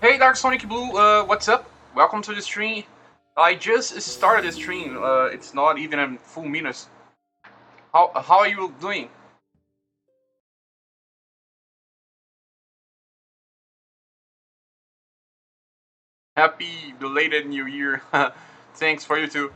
Hey Dark Sonic Blue, what's up? Welcome to the stream. I just started the stream. It's not even a full minute. How are you doing? Happy belated New Year. Thanks for you too.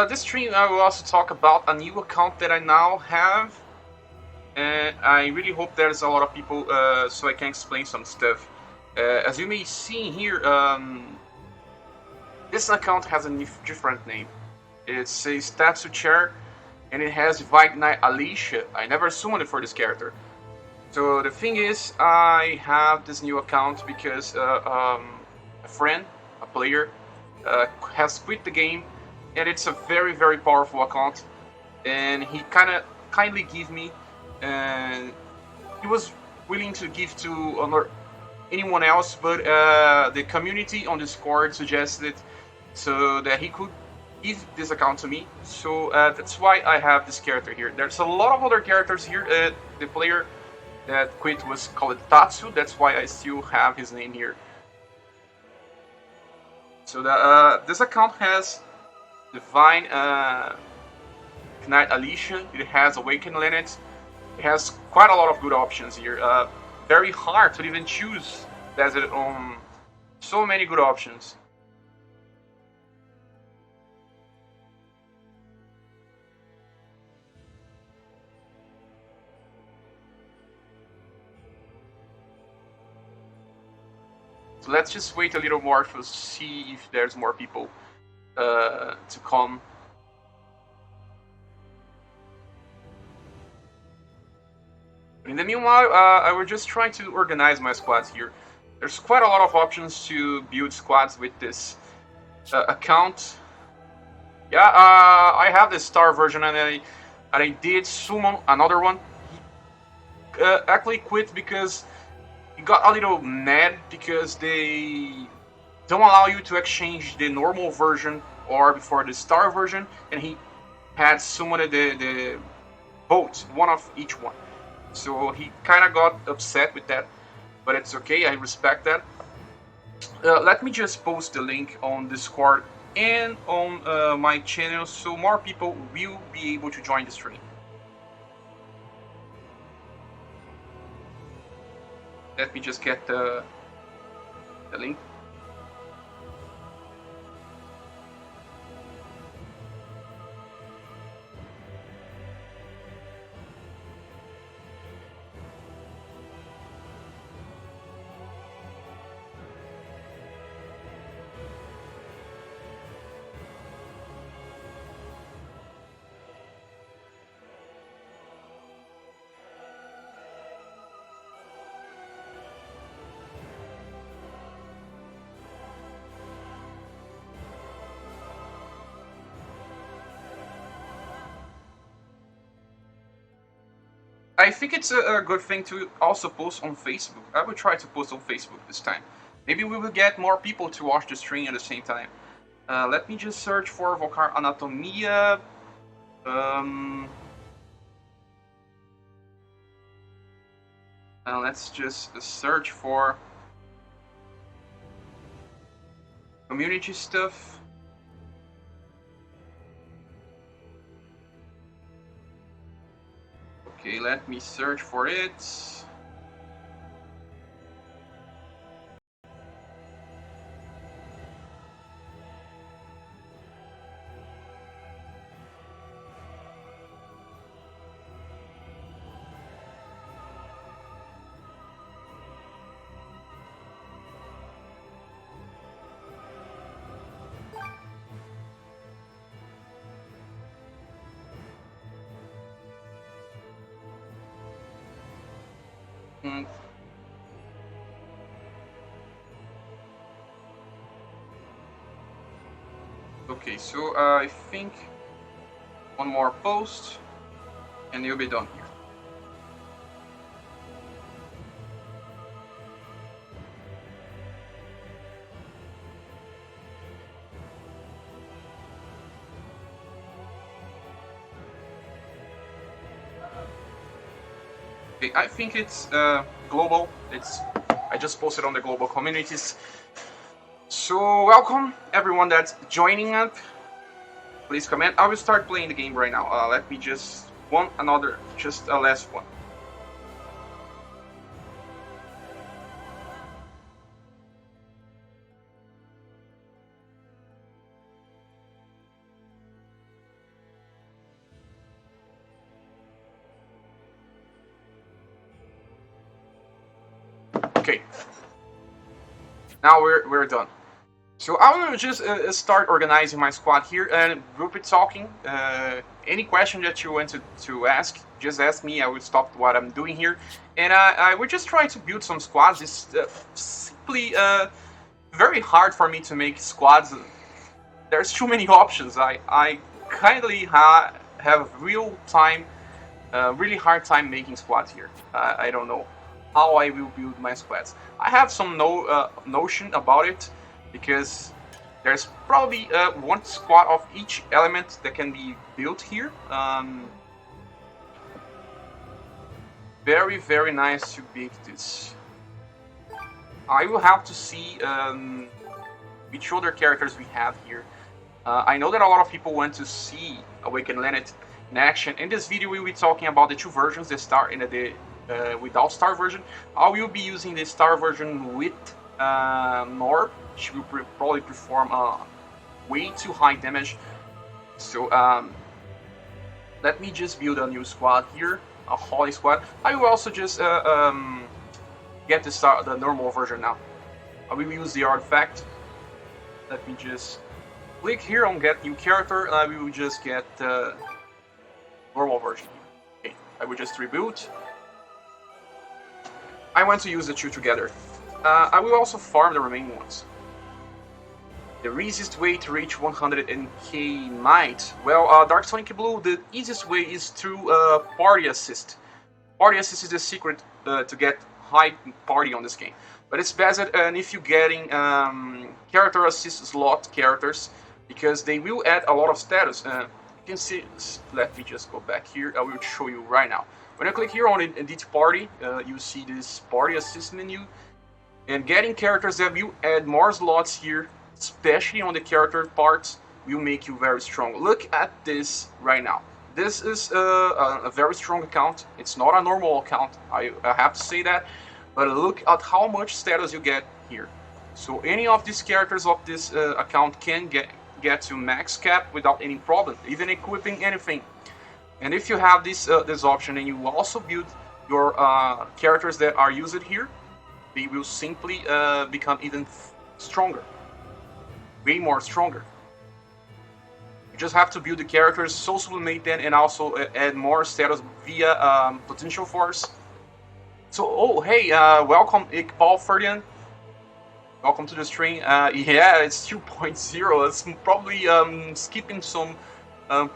This stream I will also talk about a new account that I now have, and I really hope there's a lot of people so I can explain some stuff. As you may see here, this account has a different name. It says Tatsu Chair, and it has White Knight Alicia. I never summoned it for this character. So the thing is, I have this new account because a friend, a player, has quit the game, and it's a very powerful account. And he kindly gave me, and he was willing to give to anyone else, but the community on Discord suggested so that he could give this account to me. So that's why I have this character here. There's a lot of other characters here. The player that quit was called Tatsu. That's why I still have his name here. So this account has Divine Knight Alicia. It has Awakened Lenneth. It has quite a lot of good options here. Very hard to even choose. There's so many good options. So let's just wait a little more to see if there's more people to come. But in the meanwhile, I will just try to organize my squads here. There's quite a lot of options to build squads with this account. Yeah, I have the star version, and I did summon another one. He actually quit because he got a little mad because they don't allow you to exchange the normal version or before the star version, and he had summoned the both, one of each one. So he kind of got upset with that, but it's okay. I respect that. Let me just post the link on Discord and on my channel so more people will be able to join the stream. Let me just get the link. I think it's a good thing to also post on Facebook. I will try to post on Facebook this time. Maybe we will get more people to watch the stream at the same time. Let me just search for Vocar Anatomia. Let's just search for community stuff. Okay, let me search for it. Mm. Okay, so I think one more post and you'll be done here. Okay, I think it's global. I just posted on the global communities. So welcome everyone that's joining up. Please comment. I will start playing the game right now. Let me just just a last one. Okay. Now we're done. So I will just start organizing my squad here, and we'll be talking. Any question that you want to ask, just ask me. I will stop what I'm doing here, and I will just try to build some squads. It's simply very hard for me to make squads. There's too many options. I kindly have really hard time making squads here. I don't know how I will build my squads. I have some notion about it, because there's probably one squad of each element that can be built here. Very, very nice to make this. I will have to see which other characters we have here. I know that a lot of people want to see Awakened Lenneth in action. In this video, we will be talking about the two versions, the Star and the without Star version. I will be using the Star version with Norb. She will probably perform way too high damage. So let me just build a new squad here, a Holy squad. I will also just get the normal version now. I will use the artifact. Let me just click here on get new character, and I will just get the normal version. Okay, I will just reboot. I want to use the two together. I will also farm the remaining ones. The easiest way to reach 100k might. Well, Dark Sonic Blue, the easiest way is through party assist. Party assist is the secret to get high party on this game. But it's best if you're getting character assist slot characters, because they will add a lot of status. You can see, let me just go back here, I will show you right now. When I click here on Edit Party, you see this Party Assist menu, and getting characters that will add more slots here, especially on the character parts, will make you very strong. Look at this right now. This is a very strong account. It's not a normal account, I have to say that, but look at how much status you get here. So any of these characters of this account can get to max cap without any problem, even equipping anything. And if you have this option and you also build your characters that are used here, they will simply become even stronger, way more stronger. You just have to build the characters, so sublimate them, and also add more status via potential force. So, oh hey, welcome Iqbal Ferdinand. Welcome to the stream. Yeah, it's 2.0. It's probably skipping some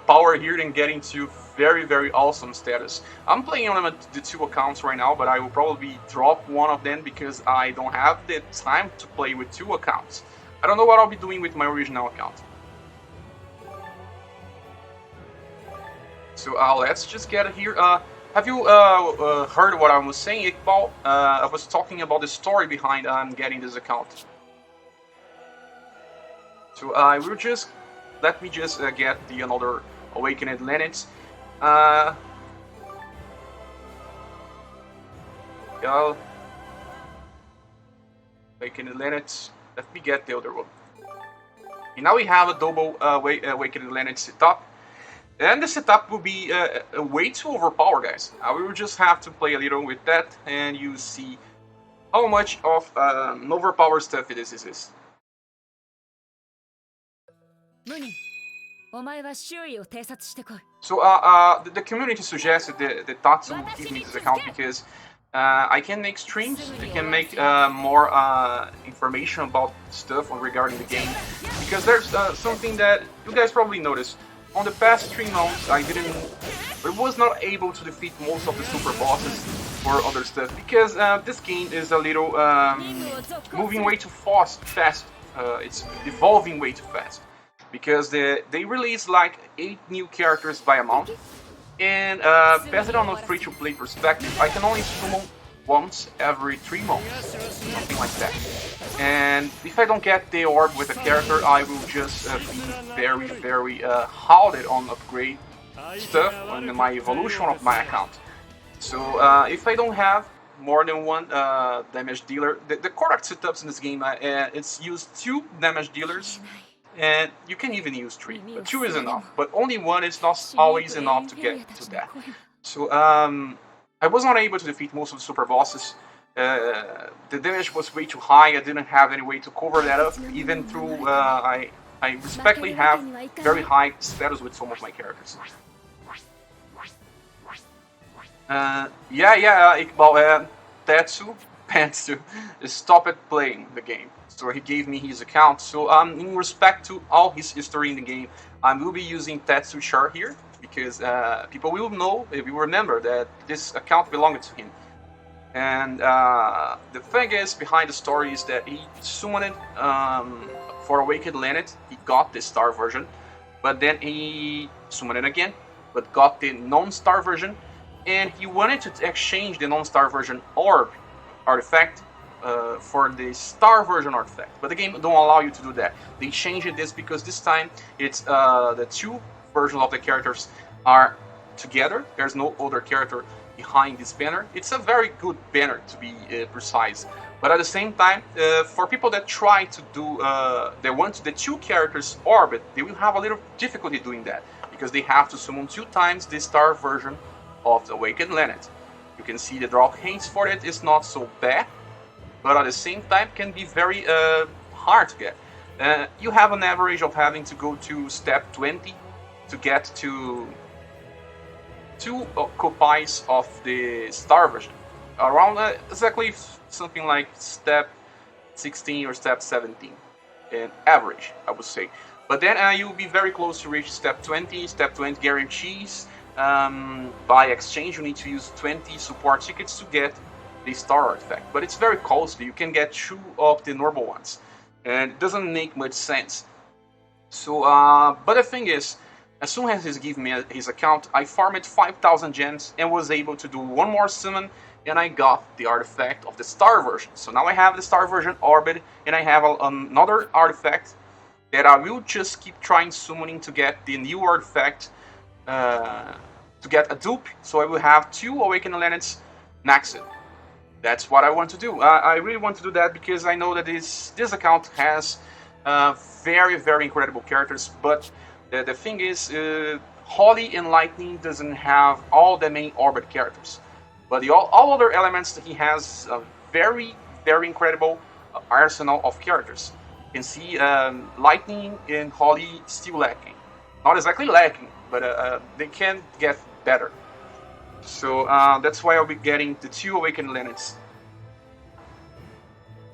power here and getting to very, very awesome status. I'm playing on the two accounts right now, but I will probably drop one of them because I don't have the time to play with two accounts. I don't know what I'll be doing with my original account. So let's just get here. Have you heard what I was saying, Iqbal? I was talking about the story behind getting this account. So I will just let me just get the another Awakened Lenneth. Yeah. Awakened Lenneth. Let me get the other one. And now we have a double Awakened Lenneth setup. And the setup will be way too overpowered, guys. I will just have to play a little with that, and you see how much of overpowered stuff it is. So the community suggested the Tatsu give me this account because I can make streams, I can make more information about stuff regarding the game. Because there's something that you guys probably noticed. On the past 3 months, I was not able to defeat most of the super bosses or other stuff because this game is a little moving way too fast. It's evolving way too fast because they release like 8 new characters by a month, And based on a free-to-play perspective, I can only summon once every 3 months, something like that. And if I don't get the orb with a character, I will just be very halted on upgrade stuff on my evolution of my account. So if I don't have more than one damage dealer, the correct setups in this game, it's used 2 damage dealers, and you can even use 3, but 2 is enough. But only 1 is not always enough to get to that. So I was not able to defeat most of the super bosses. The damage was way too high. I didn't have any way to cover that up, even through I respectfully have very high status with some of my characters. Iqbal, Tetsu Pantsu stopped playing the game. So he gave me his account. So in respect to all his history in the game, I will be using Tetsu char here, because people will know, if you remember, that this account belonged to him. And the thing is, behind the story is that he summoned for Awakened Lenneth. He got the star version, but then he summoned it again, but got the non-star version. And he wanted to exchange the non-star version orb artifact for the star version artifact, but the game don't allow you to do that. They changed this because this time it's the 2 versions of the characters are together. There's no other character behind this banner. It's a very good banner, to be precise. But at the same time, for people that try to do, they want the 2 characters orbit, they will have a little difficulty doing that, because they have to summon 2 times the star version of the Awakened Lenneth. You can see the draw hints for it is not so bad, but at the same time can be very hard to get. You have an average of having to go to step 20 to get to 2 copies of the star version. Around exactly something like step 16 or step 17 in average, I would say. But then you'll be very close to reach step 20. Step 20 guarantees by exchange you need to use 20 support tickets to get the star artifact, but it's very costly. You can get 2 of the normal ones, and it doesn't make much sense. So but the thing is, as soon as he gave me his account, I farmed 5,000 gems and was able to do 1 more summon, and I got the artifact of the star version. So now I have the star version orbit, and I have another artifact that I will just keep trying summoning to get the new artifact, to get a dupe, so I will have 2 Awakened Lenneths maxed. That's what I want to do. I really want to do that because I know that this account has very incredible characters, but the thing is, Holly and Lightning doesn't have all the main orbit characters, but all other elements that he has a very incredible arsenal of characters. You can see Lightning and Holly still lacking. Not exactly lacking, but they can get better. So that's why I'll be getting the 2 Awakened Lenneths.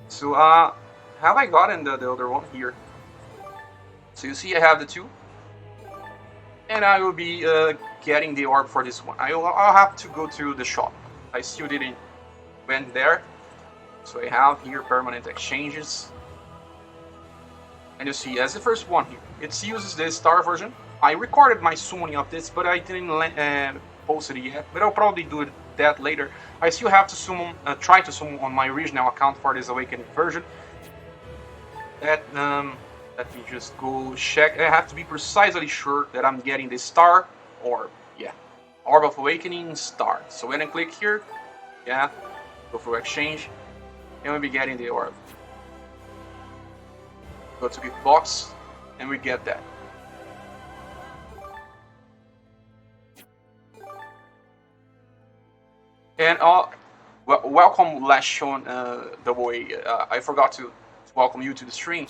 So have I gotten the other one here? So you see I have the 2. And I will be getting the orb for this one. I'll have to go to the shop. I still didn't went there. So I have here permanent exchanges. And you see, as the first one here, it uses the star version. I recorded my summoning of this, but I didn't post it yet. But I'll probably do that later. I still have to summon, try to summon on my original account for this Awakened version. Let me just go check. I have to be precisely sure that I'm getting the star orb. Yeah, Orb of Awakening star. So when I click here, yeah, go for exchange, and we'll be getting the orb. Go to gift box, and we get that. And welcome, Lashon I forgot to welcome you to the stream.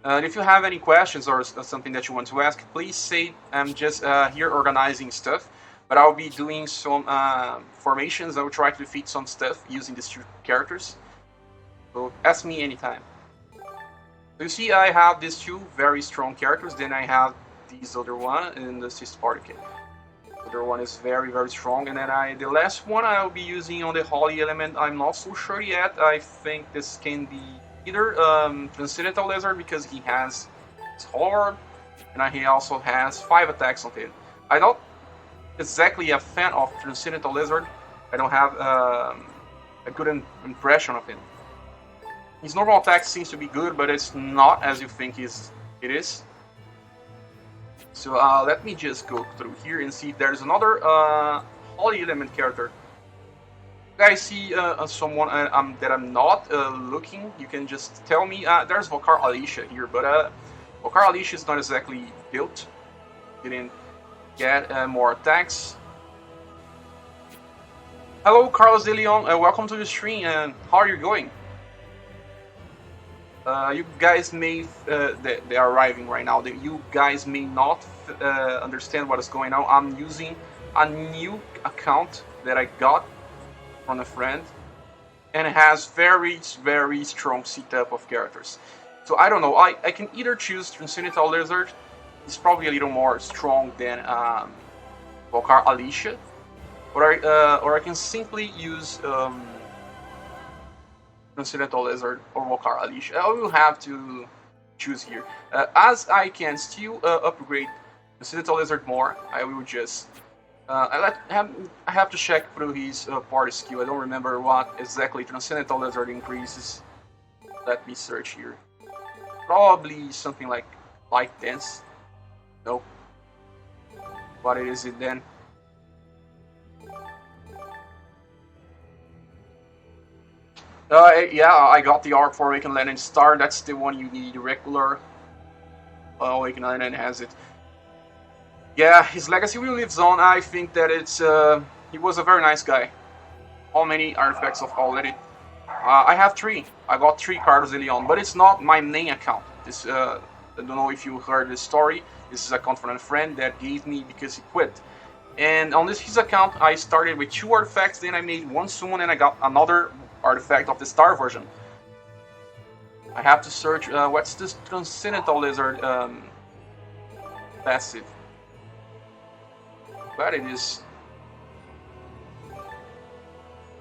If you have any questions or something that you want to ask, please say. I'm just here organizing stuff, but I'll be doing some formations. I will try to defeat some stuff using these 2 characters. So ask me anytime. You see, I have these 2 very strong characters. Then I have this other one and the Sixth Particle. The other one is very strong. And then the last one I'll be using on the Holy element. I'm not so sure yet. I think this can be either Transcendental Lizard because he has his Horror, and he also has 5 attacks on him. I don't exactly a fan of Transcendental Lizard. I don't have a good impression of him. His normal attack seems to be good, but it's not as you think it is. So let me just go through here and see if there's another Holy Element character. If I see someone that I'm not looking, you can just tell me. There's Vokar Alicia here, but Vokar Alicia is not exactly built. Didn't get more attacks. Hello, Carlos De Leon. Welcome to the stream. And how are you going? You guys may they are arriving right now. You guys may not understand what is going on. I'm using a new account that I got from a friend, and it has very strong setup of characters. So I don't know. I can either choose Transcendental Lizard. It's probably a little more strong than Vokar Alicia, or I can simply use Transcendental Lizard or Vokar Alicia. I will have to choose here. As I can still upgrade Transcendental Lizard more, I will just I have to check through his party skill. I don't remember what exactly Transcendental Lizard increases. Let me search here. Probably something like Light Dance. Nope. What is it then? Yeah, I got the arc for Awakened Lenneth Star. That's the one you need. Regular Awakened Lenneth has it. Yeah, his legacy will live on. I think that he was a very nice guy. How many artifacts of already? I have 3. I got 3 Carlos de Leon, but it's not my main account. This I don't know if you heard the story. This is an account from a friend that gave me because he quit. And on his account, I started with 2 artifacts, then I made 1 summon, and I got another artifact of the star version. I have to search. What's this Transcendental Lizard passive? But it is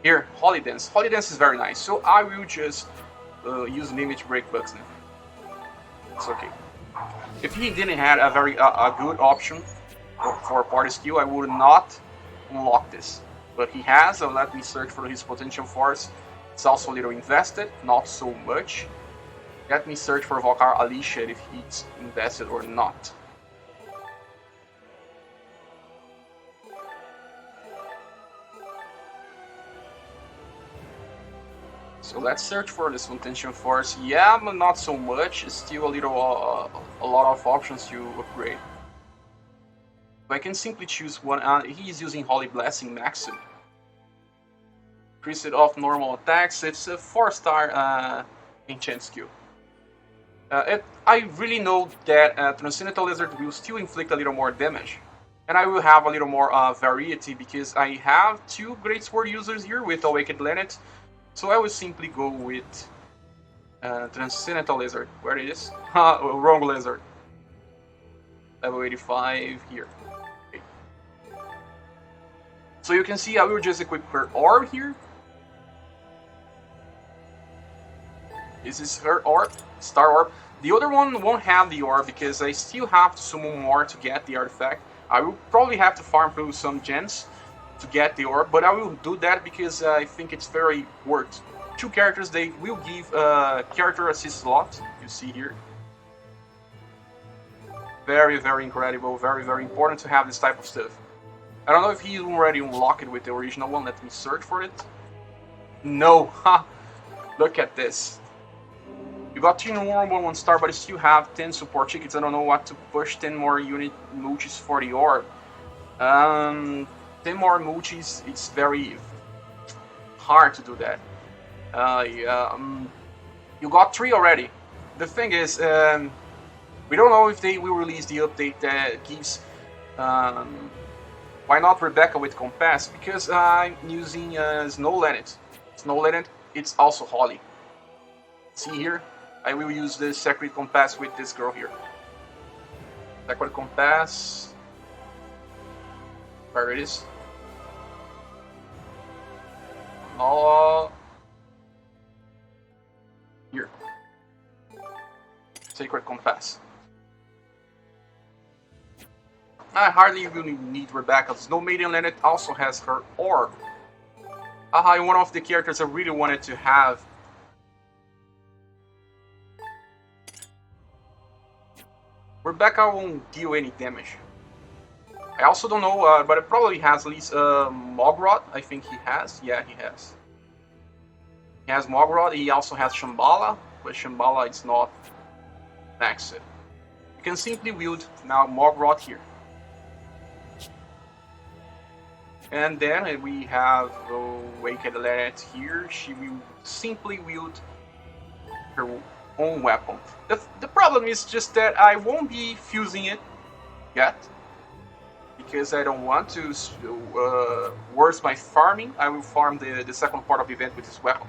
here. Holy Dance. Holy Dance is very nice. So I will just use Limit to break bugs now. It's okay. If he didn't have a very a good option for party skill, I would not unlock this. But he has, so let me search for his potential force. It's also a little invested, not so much. Let me search for Vokar Alicia if he's invested or not. So let's search for this potential force. Yeah, but not so much. It's still a lot of options to upgrade. I can simply choose one. He's using Holy Blessing Maxim. Increase it off normal attacks. It's a 4-star enchant skill. I really know that Transcendental Lizard will still inflict a little more damage. And I will have a little more variety because I have 2 Great Sword users here with Awakened Lenneth. So I will simply go with Transcendental Lizard. Where it is? Wrong Lizard. Level 85 here. Okay. So you can see I will just equip her orb here. This is her orb, Star Orb. The other one won't have the orb because I still have to summon more to get the artifact. I will probably have to farm through some gens to get the orb, but I will do that because I think it's very worth. 2 characters, they will give character assist slot, you see here. Very incredible, very important to have this type of stuff. I don't know if he already unlocked it with the original one. Let me search for it. No, ha! Look at this. You got 2 normal 1-star, but you still have 10 support tickets. I don't know what to push 10 more unit multis for the orb. 10 more multis, it's very hard to do that. You got 3 already. The thing is, we don't know if they will release the update that gives why not Rebecca with Compass, because I'm using Snow Lenneth. Snow Lenneth, it's also Holly. See here, I will use the Sacred Compass with this girl here. Sacred Compass, where it is? Here. Sacred Compass. I hardly really need Rebecca. Snow Maiden Lenneth also has her orb. One of the characters I really wanted to have. Rebecca won't deal any damage. I also don't know, but it probably has at least Mogrod. I think he has. Yeah, he has. He has Mogrod. He also has Shambhala, but Shambhala is not maxed. You can simply wield now Mogrod here. And then we have Wicked Lenneth here. She will simply wield her own weapon. The problem is just that I won't be fusing it yet, because I don't want to worse my farming. I will farm the second part of the event with this weapon.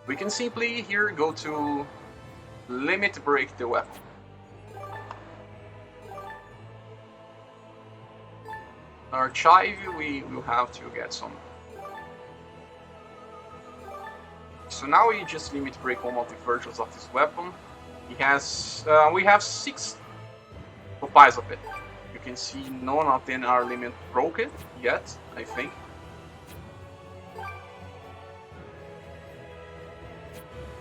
We can simply here go to limit break the weapon. Archive, we will have to get some. So now we just limit break one of the versions of this weapon. He has, we have 6 copies of it. You can see none of them are limit broken yet, I think.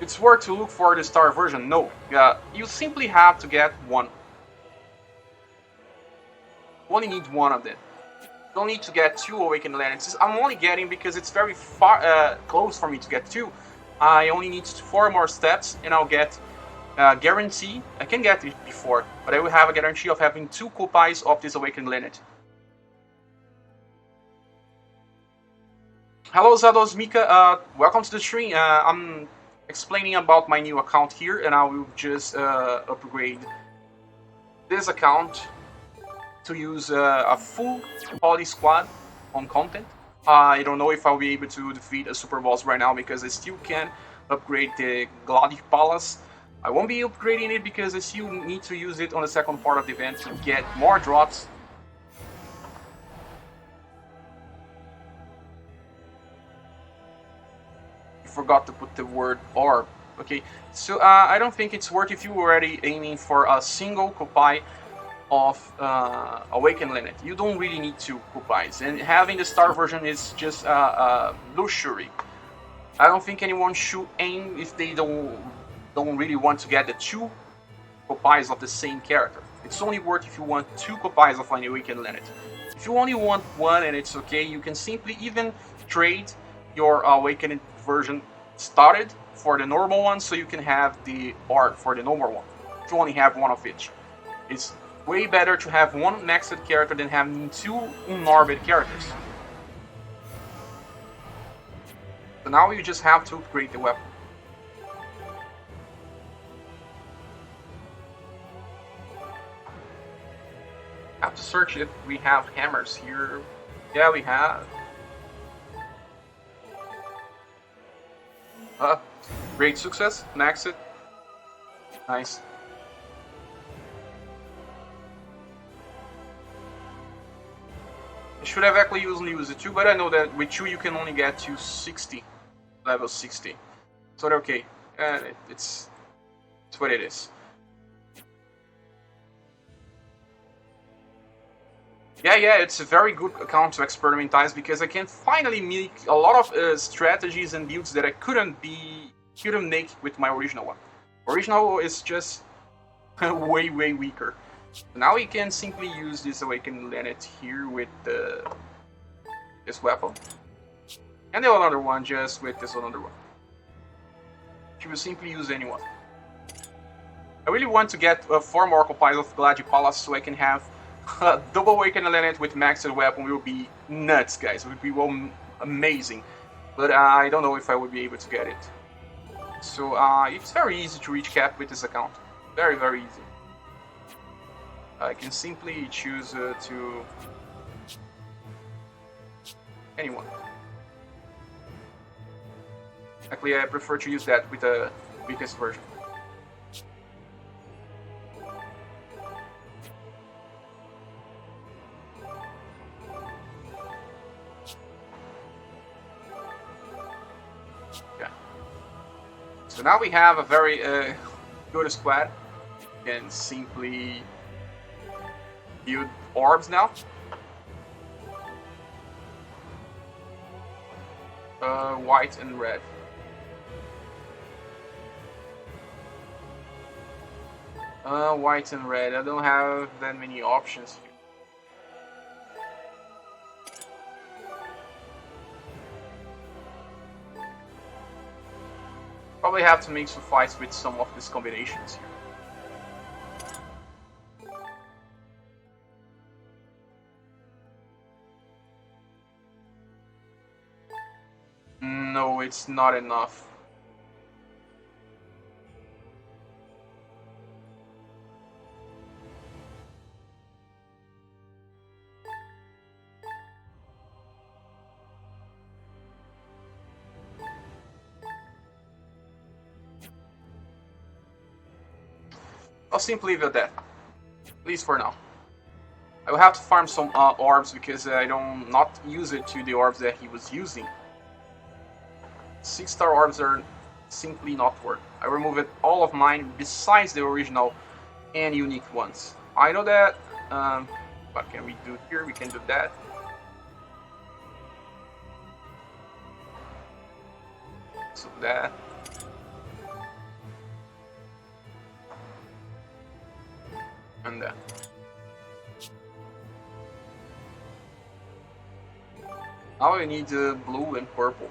It's worth to look for the star version. No, you simply have to get one. You only need one of them. You don't need to get 2 Awakened Lenneths. I'm only getting because it's very far close for me to get 2. I only need 4 more steps and I'll get guarantee. I can get it before, but I will have a guarantee of having 2 copies of this Awakened Lenneth. Hello Zados Mika, welcome to the stream. I'm explaining about my new account here, and I will just upgrade this account to use a full quality squad on content. I don't know if I'll be able to defeat a super boss right now because I still can upgrade the Gladi Palace. I won't be upgrading it because I still need to use it on the second part of the event to get more drops. I forgot to put the word orb. Okay, so I don't think it's worth if you're already aiming for a single copy of Awakened Lenneth. You don't really need 2 copies, and having the star version is just a luxury. I don't think anyone should aim if they don't really want to get the 2 copies of the same character. It's only worth if you want 2 copies of an Awakened Lenneth. If you only want 1 and it's okay, you can simply even trade your Awakened version started for the normal one, so you can have the orb for the normal one. If you only have 1 of each. It's way better to have 1 maxed character than having 2 unorbed characters. So now you just have to upgrade the weapon. I have to search if we have hammers here. Yeah, we have. Great success, max it. Nice. I should have actually used it too, but I know that with 2 you can only get to 60, level 60. So they're okay, it's what it is. Yeah, it's a very good account to experimentize because I can finally make a lot of strategies and builds that I couldn't make with my original one. Original is just way weaker. Now we can simply use this Awakened Lenneth here with this weapon, and the other one just with this another one. She will simply use anyone. I really want to get 4 more copies of Gladi Palace so I can have double Awakened Lenneth with maxed weapon. Will be nuts, guys. It would be amazing, but I don't know if I would be able to get it. So it's very easy to reach cap with this account. Very easy. I can simply choose to anyone. Actually, I prefer to use that with the weakest version. Okay. So now we have a very good squad. You can simply build orbs now. White and red. White and red. I don't have that many options here. Probably have to make some fights with some of these combinations here. No, it's not enough. I'll simply leave it at that, at least for now. I will have to farm some orbs because I don't not use it to the orbs that he was using. 6-star orbs are simply not worth. I removed all of mine besides the original and unique ones. I know that. What can we do here? We can do that. So that. And that. Now we need blue and purple.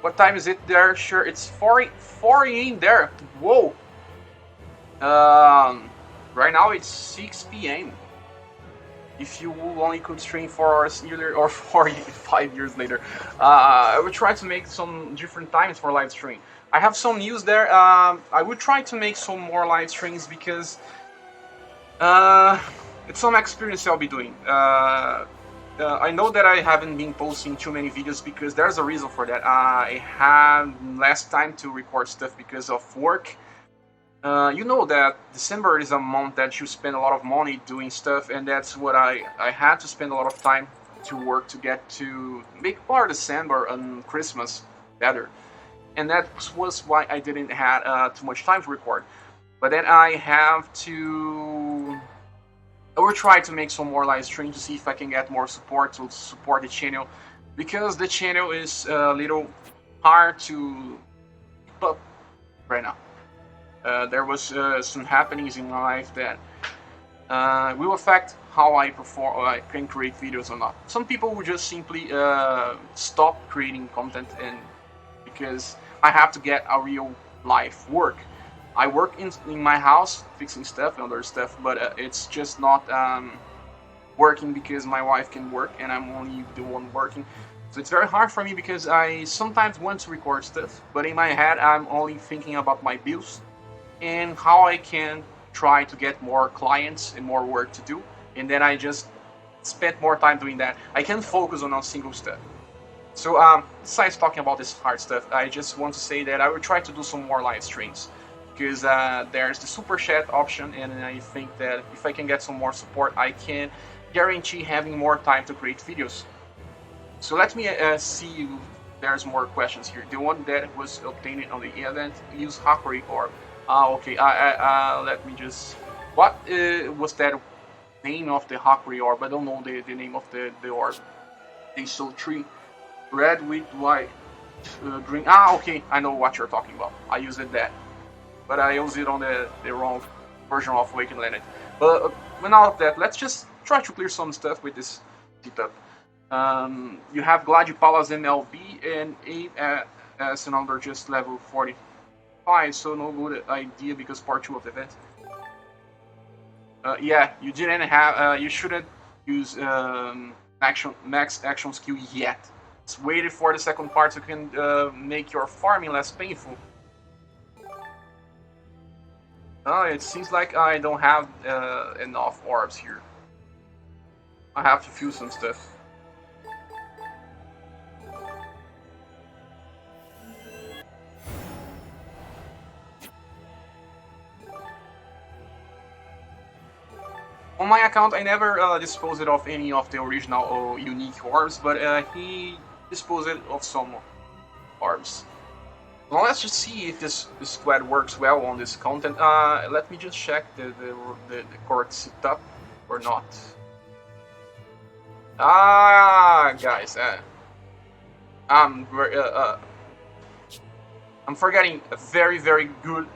What time is it there? Sure, it's 4 a.m. there. Whoa. Right now it's 6 p.m. If you only could stream 4 hours earlier or 5 years later, I would try to make some different times for live stream. I have some news there. I would try to make some more live streams because it's some experience I'll be doing. I know that I haven't been posting too many videos because there's a reason for that. I had less time to record stuff because of work. You know that December is a month that you spend a lot of money doing stuff, and that's what I had to spend a lot of time to work to get to make part of December and Christmas better. And that was why I didn't have too much time to record. But then I will try to make some more live streams to see if I can get more support to support the channel, because the channel is a little hard to keep up right now. There was some happenings in my life that will affect how I perform, or I can create videos or not. Some people will just simply stop creating content, and because I have to get a real life work. I work in my house fixing stuff and other stuff, but it's just not working because my wife can work and I'm only the one working. So it's very hard for me because I sometimes want to record stuff, but in my head I'm only thinking about my bills and how I can try to get more clients and more work to do, and then I just spend more time doing that. I can focus on a single step. So besides talking about this hard stuff, I just want to say that I will try to do some more live streams, because there's the super chat option, and I think that if I can get some more support, I can guarantee having more time to create videos. So let me see if there's more questions here. The one that was obtained on the event, use Hakuri Orb. Okay, let me just... What was that name of the Hakuri Orb? I don't know the name of the orb. They saw 3 red with white, green. Okay, I know what you're talking about. I used that. But I used it on the wrong version of Awakened Lenneth. But without of that, let's just try to clear some stuff with this setup. You have Gladipala's MLB and 8 as another just level 45, so no good idea because part 2 of the event. Yeah, you didn't have, you shouldn't use max action skill yet. It's waited for the second part so you can make your farming less painful. It seems like I don't have enough orbs here. I have to fuse some stuff. On my account, I never disposed of any of the original or unique orbs, but he disposed of some orbs. Now let's just see if this squad works well on this content. Let me just check the correct setup or not. Guys, I'm forgetting a very good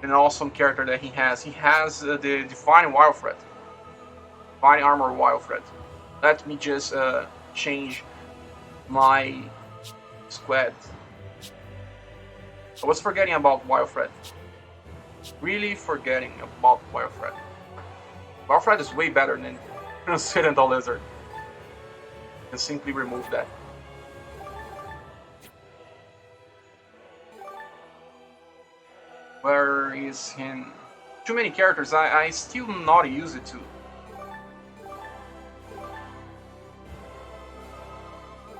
and awesome character that he has. He has the Divine Wild Threat, Divine Armor Wild Threat. Let me just change my squad. I was forgetting about Wild Threat. Really forgetting about Wild Threat. Wild Threat is way better than Occidental Lizard. You can simply remove that. Where is him? Too many characters. I still not use it too.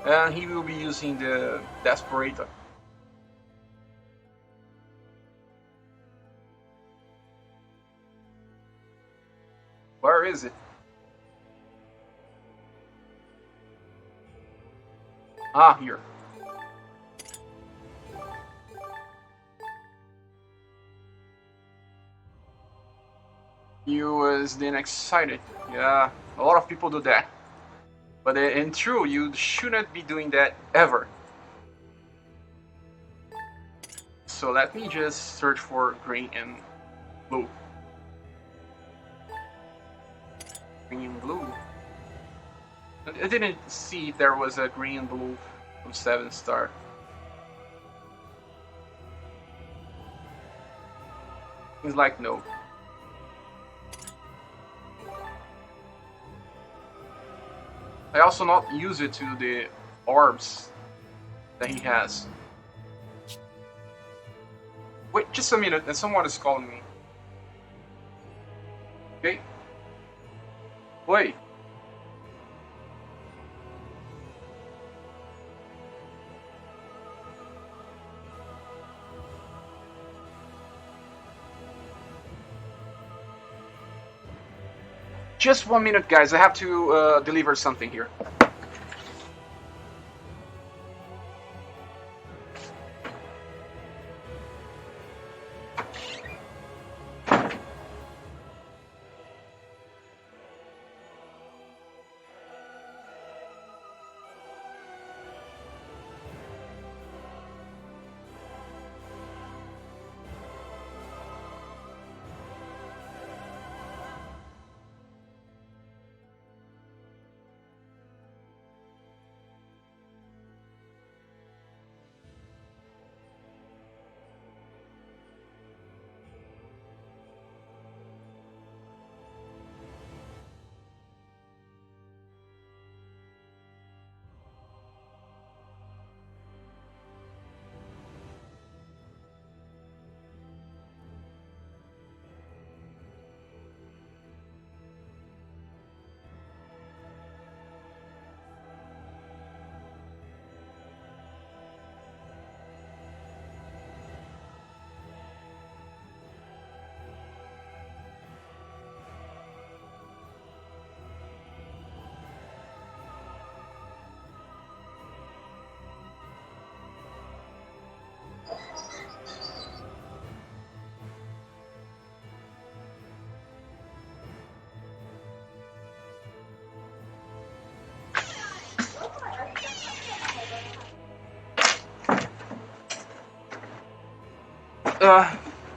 And he will be using the Desperator. Where is it? Here. You was then excited. Yeah, a lot of people do that. But in true, you shouldn't be doing that ever. So let me just search for green and blue. Green and blue. I didn't see if there was a green and blue from 7-star. Seems like no. I also not use it to the orbs that he has. Wait, just a minute, someone is calling me. Okay? Wait. Just 1 minute, guys. I have to deliver something here.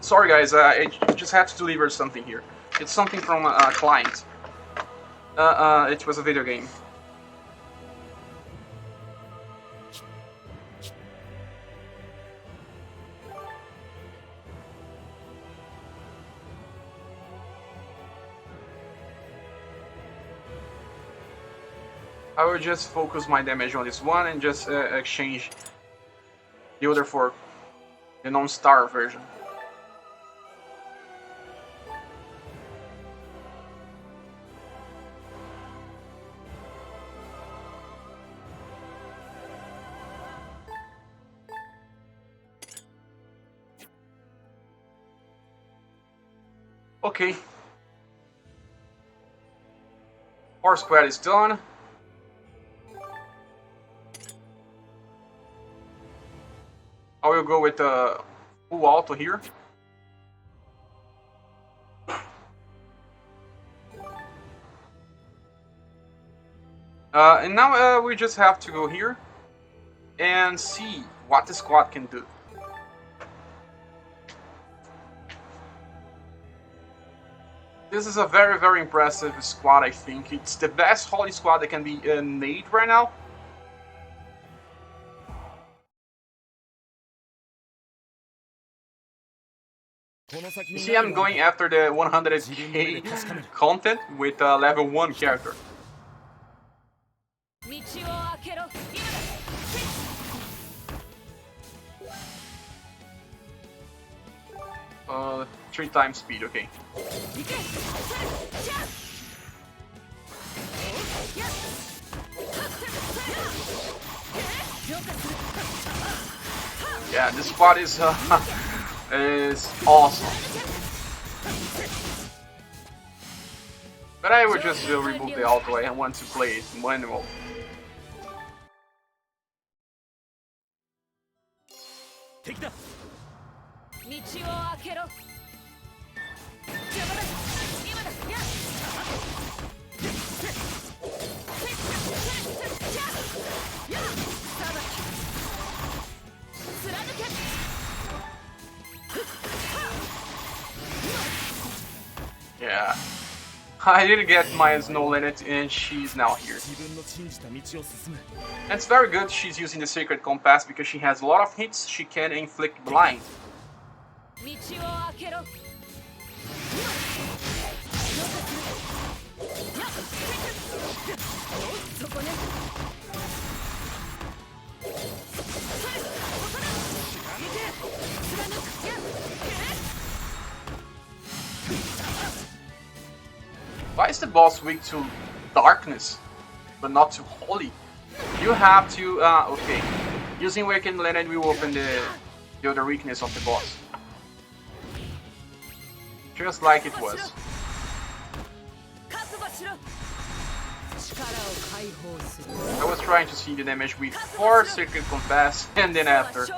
Sorry guys, I just had to deliver something here. It's something from a client. It was a video game. I will just focus my damage on this one and just exchange the other for the non-star version. Okay. Our squad is done. I will go with full auto here. And now we just have to go here and see what the squad can do. This is a very, very impressive squad, I think. It's the best Holy squad that can be made right now. You see, I'm going after the 100k content with level 1 character. 3 times speed, okay. Yeah, this squad is awesome. But I would just remove the auto. I want to play it manual. Yeah. I didn't get my Snow Lenneth and she's now here. And it's very good she's using the Sacred Compass because she has a lot of hits she can inflict blind. Why is the boss weak to darkness, but not to holy? You have to, okay. Using Awakened Lenneth will open the other weakness of the boss. Just like it was. I was trying to see the damage before Sacred Compass and then after.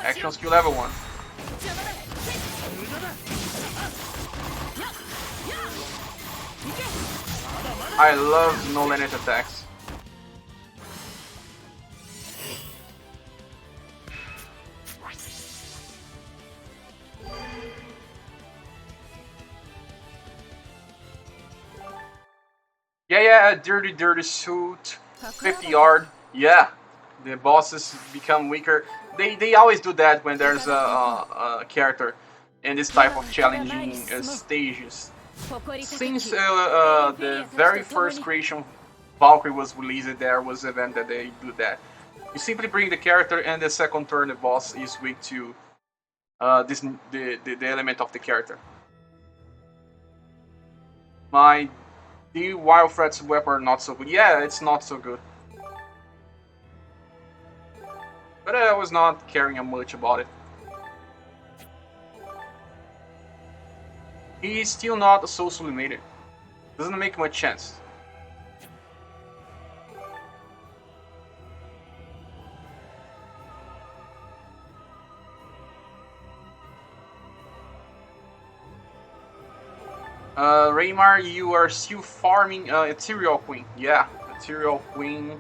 Action skill level 1. I love no Lenneth attacks. Yeah, dirty suit, 50 yard. Yeah, the bosses become weaker. They always do that when there's a character in this type of challenging stages. Since the very first creation Valkyrie was released, there was an event that they do that. You simply bring the character, and the second turn the boss is weak to the element of the character. The Wild Threats weapon are not so good. Yeah, it's not so good. But I was not caring much about it. He's still not socially mated. Doesn't make much sense. Raymar, you are still farming Ethereal Queen. Yeah, Ethereal Queen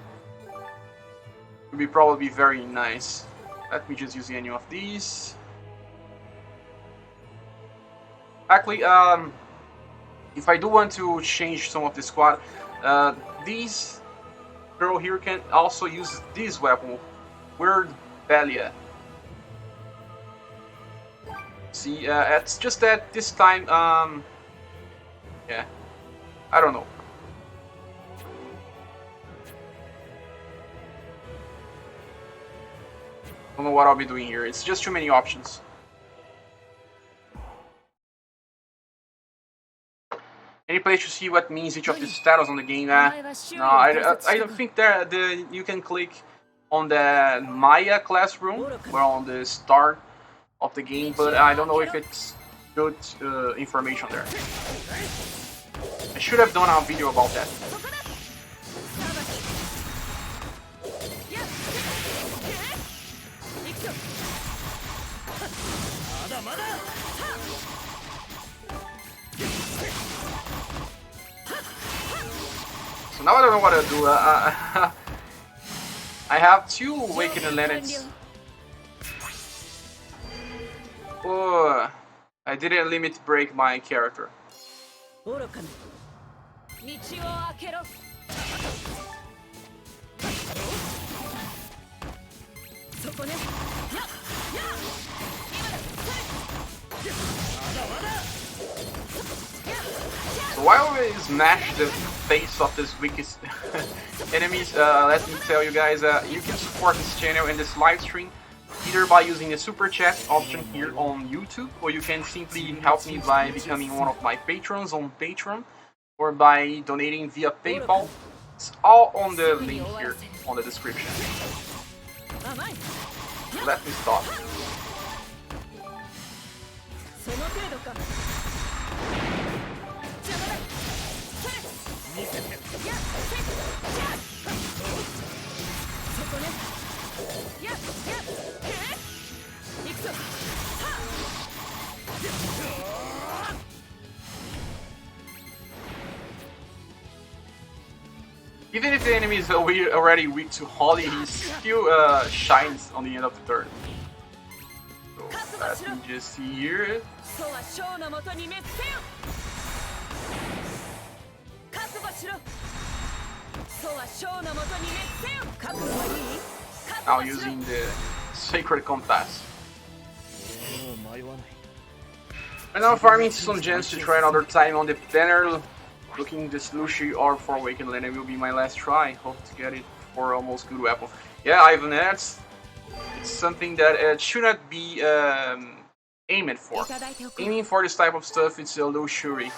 would be probably very nice. Let me just use any of these. Actually, if I do want to change some of the squad, this girl here can also use this weapon, Weird Belia. See, it's just that this time, yeah, I don't know. Don't know what I'll be doing here. It's just too many options. Any place to see what means each of the status on the game? No, I don't think that you can click on the Maya classroom or on the start of the game, but I don't know if it's good information there. I should have done a video about that. So now I don't know what to do. I have 2 Awakened Lenneths. Oh, I didn't limit break my character. So while we smash the face of this weakest enemies, let me tell you guys, you can support this channel and this live stream either by using the super chat option here on YouTube, or you can simply help me by becoming one of my patrons on Patreon, or by donating via PayPal. It's all on the link here on the description. Let me stop. Even if the enemy is already weak to Holly, he still shines on the end of the turn. So let me just see here. Now using the Sacred Compass. And now farming some gems to try another time on the banner. Looking this Lucy or for Awakened Lenneth will be my last try. Hope to get it for almost good weapon. Yeah, Ivan, it's something that it should not be aimed for. Aiming for this type of stuff, it's a luxury.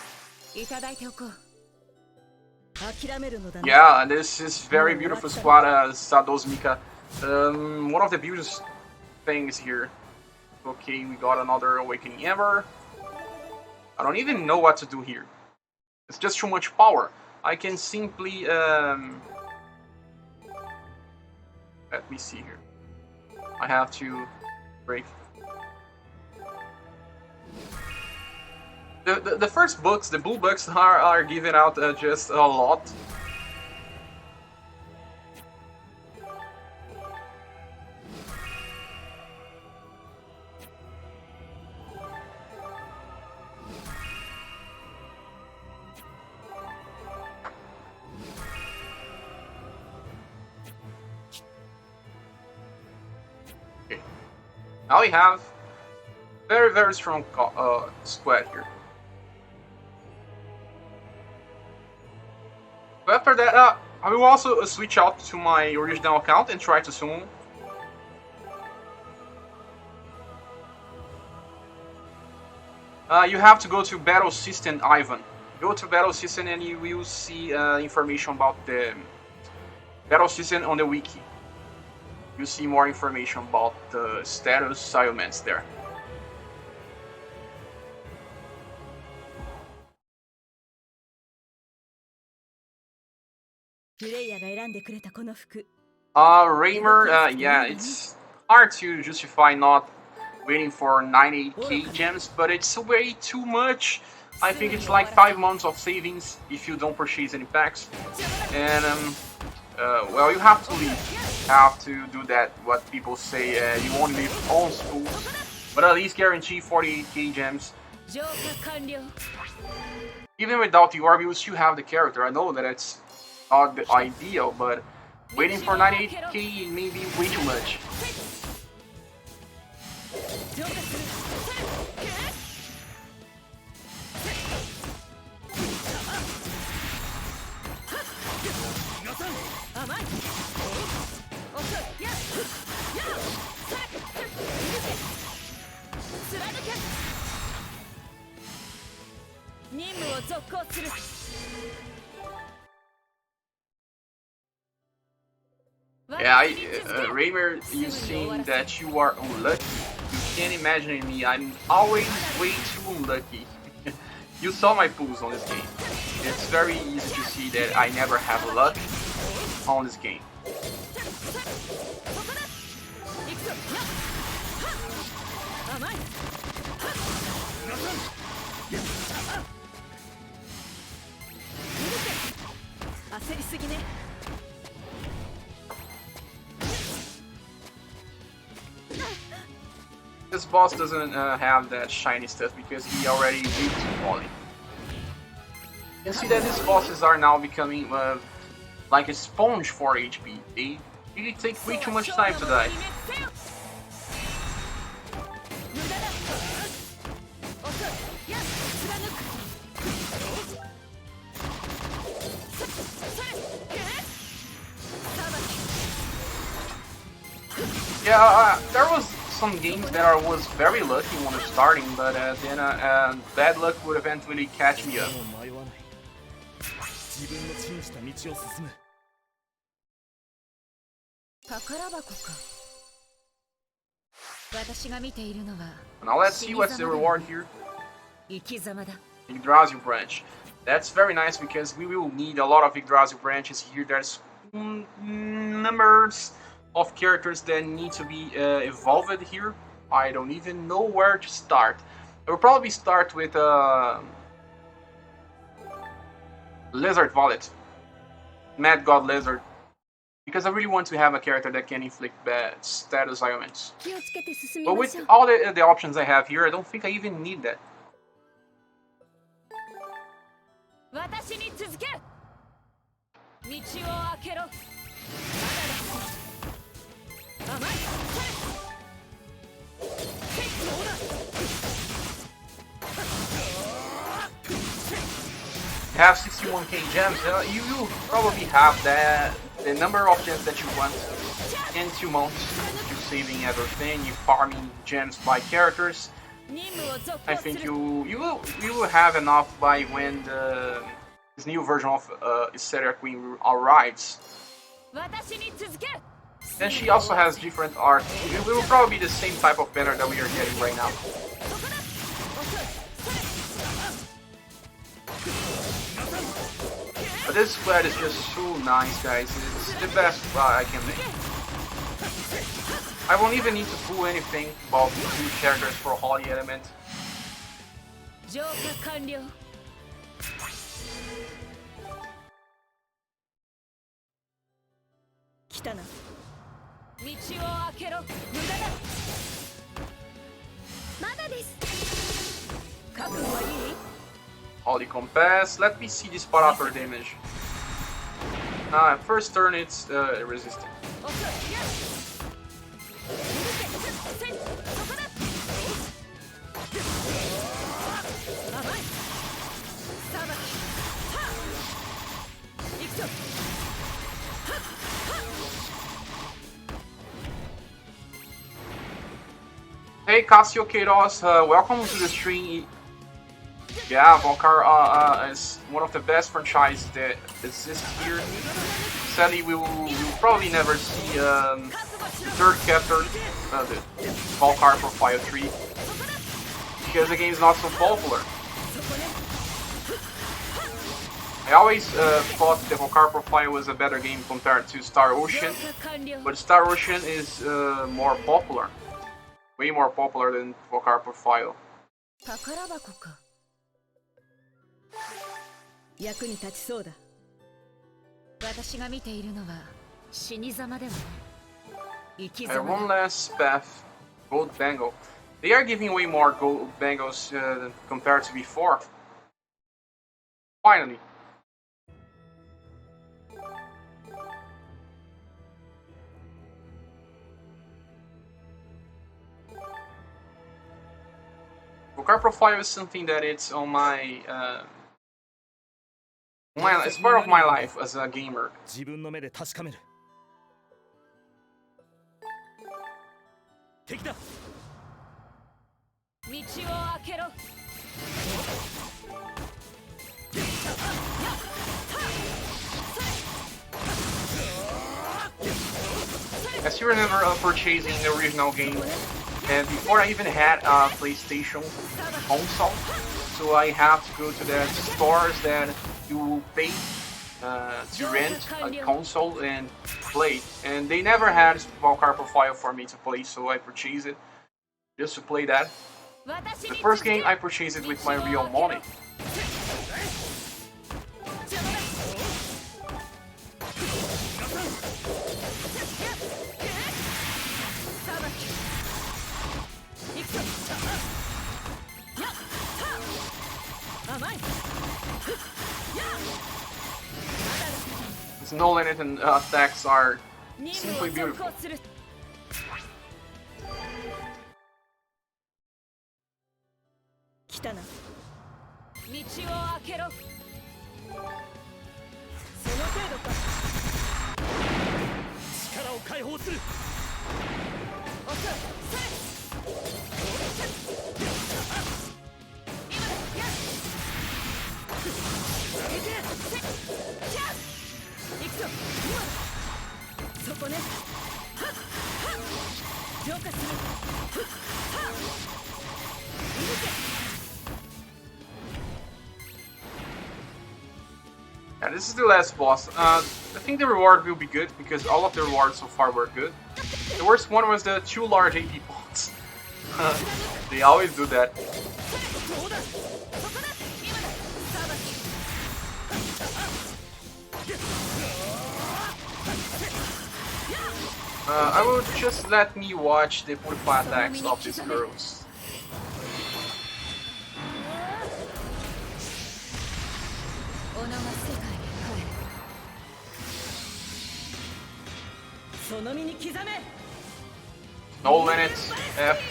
Yeah, this is very beautiful squad, Sados Mika. One of the beautiful things here. Okay, we got another Awakening Ever. I don't even know what to do here. It's just too much power. I can simply let me see here. I have to break. The first books, the blue books, are given out just a lot. Now we have very strong squad here. But after that, I will also switch out to my original account and try to summon. You have to go to Battle System, Ivan. Go to Battle System and you will see information about the Battle System on the wiki. You see more information about the status ailments there. Raymer, yeah, it's hard to justify not waiting for 98k gems, but it's way too much. I think it's like 5 months of savings if you don't purchase any packs. And well, you have to leave. You have to do that, what people say, you won't leave on school, but at least guarantee 48k gems. Even without the orb, you still have the character. I know that it's not the ideal, but waiting for 98k may be way too much. Yeah, Raymer, you saying that you are unlucky. You can't imagine me. I'm always way too unlucky. You saw my pulls on this game. It's very easy to see that I never have luck on this game. This boss doesn't have that shiny stuff because he already reached falling. You can see that these bosses are now becoming like a sponge for HP. They really take way too much time to die. Yeah, there was some games that I was very lucky when starting, but then bad luck would eventually catch me up. Now let's see what's the reward here. Yggdrasil branch. That's very nice because we will need a lot of Yggdrasil branches here. There's numbers of characters that need to be evolved here. I don't even know where to start. I will probably start with Lizard Wallet, Mad God Lizard, because I really want to have a character that can inflict bad status ailments. But with all the options I have here, I don't think I even need that. Have 61k gems, you will probably have the number of gems that you want in 2 months. You're saving everything, you farming gems by characters. I think you will have enough by when this new version of Esteria Queen arrives. And she also has different art. It will probably be the same type of banner that we are getting right now. But this squad is just so nice, guys. It's the best I can make. I won't even need to pull anything about the 2 characters for Holy Element. Holy Compass. Let me see this parameter damage. First turn it's resistant. Hey Cassio Queiroz, welcome to the stream. Yeah, Volcar is one of the best franchises that exists here. Sadly, we will probably never see the 3rd chapter, the Volcar Profile 3, because the game is not so popular. I always thought the Volcar Profile was a better game compared to Star Ocean, but Star Ocean is more popular. Way more popular than Volcar Profile. One last path, gold bangle. They are giving away more gold bangles compared to before. Finally. Volcar Profile is something that it's on my it's part of my life as a gamer. I still remember purchasing the original game, and before I even had a PlayStation console, so I have to go to the stores that you pay to rent a console and play. And they never had Valkyrie profile for me to play, so I purchased it just to play that. The first game I purchased it with my real money. His no Lenneth and attacks are simply beautiful. Yeah, this is the last boss. I think the reward will be good because all of the rewards so far were good. The worst one was the 2 large AP points. They always do that. I will just let me watch the beautiful attacks of these girls. No Lenneth, F.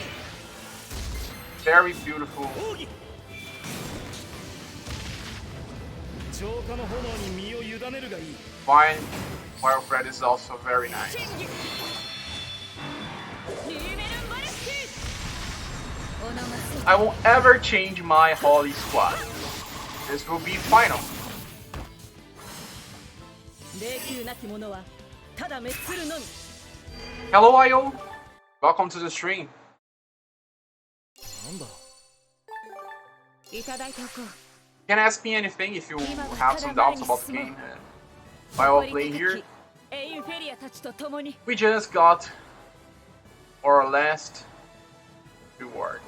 Very beautiful. Fine. Wild Fred is also very nice. I won't ever change my Holy Squad. This will be final. Hello IO, welcome to the stream. You can ask me anything if you have some doubts about the game while I play here. We just got our last reward.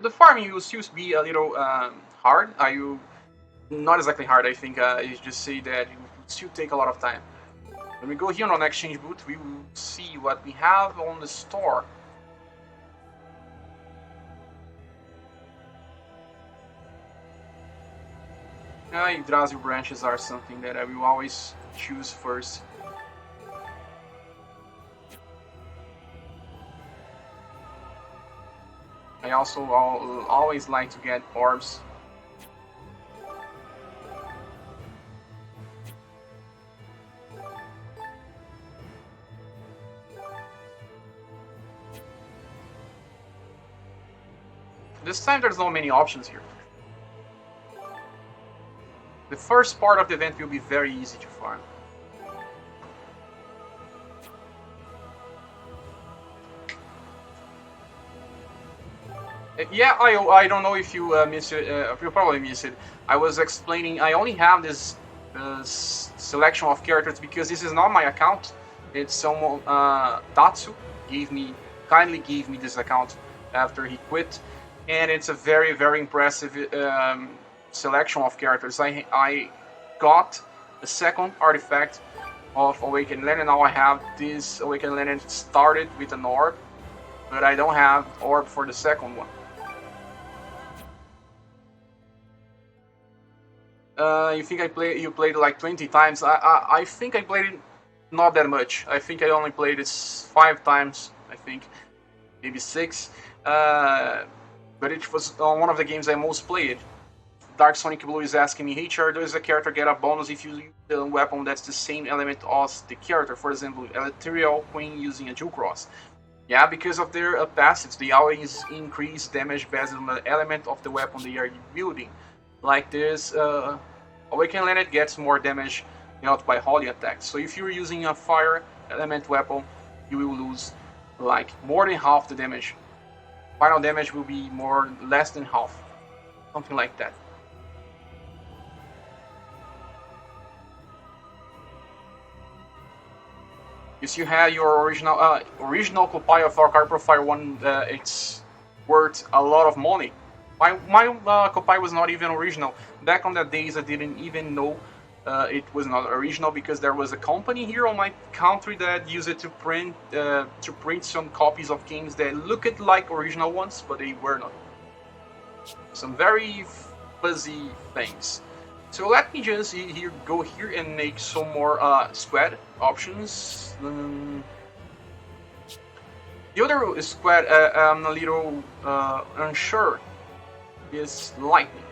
The farming will still be a little hard. Not exactly hard, I think. You just say that it will still take a lot of time. When we go here on exchange booth, we will see what we have on the store. Yggdrasil branches are something that I will always choose first. I also always like to get orbs. This time there's not many options here. The first part of the event will be very easy to farm. Yeah, I don't know if you missed it. You probably missed it. I was explaining. I only have this selection of characters because this is not my account. It's someone Tatsu kindly gave me this account after he quit, and it's a very impressive selection of characters. I got the second artifact of Awakened Lenneth. Now I have this Awakened Lenneth started with an orb, but I don't have orb for the second one. You think you played like 20 times? I think I played it not that much. I think I only played it 5 times. I think maybe 6. But it was one of the games I most played. Dark Sonic Blue is asking me, hey Char, does the character get a bonus if you use a weapon that's the same element as the character? For example, Electrical Queen using a Dual Cross. Yeah, because of their passives, they always increase damage based on the element of the weapon they are wielding. Like this, Awakened Lenneth gets more damage dealt by holy attacks. So if you're using a fire element weapon, you will lose like more than half the damage final damage will be less than half, something like that. If you have your original copy of our card profile one, it's worth a lot of money. My copy was not even original. Back on the days, I didn't even know it was not original because there was a company here on my country that used it to print some copies of games that looked like original ones, but they were not. Some very fuzzy things. So let me just go here and make some more squad options. The other squad I'm a little unsure is lightning.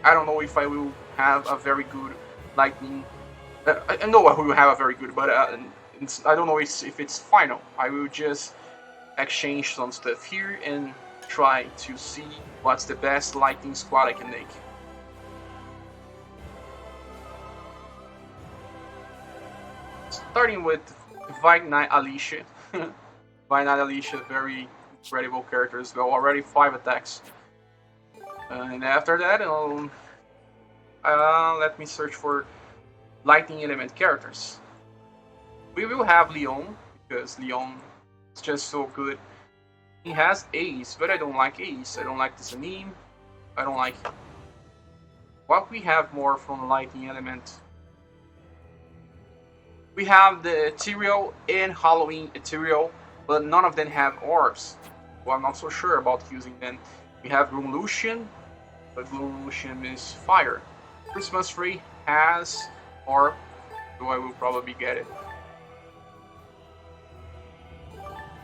I don't know if I will have a very good lightning. I know I will have a very good, but I don't know if it's final. I will just exchange some stuff here and try to see what's the best lightning squad I can make. Starting with Knight Alicia. Knight Alicia, very incredible character as well. Already 5 attacks. And after that, let me search for lightning element characters. We will have Leon, because Leon is just so good. He has Ace, but I don't like Ace. I don't like this anime. I don't like him. What we have more from lightning element? We have the Ethereal and Halloween Ethereal, but none of them have orbs. Well, I'm not so sure about using them. We have Gloom Lucian, but Gloom Lucian is fire. Christmas Tree has orb, so I will probably get it.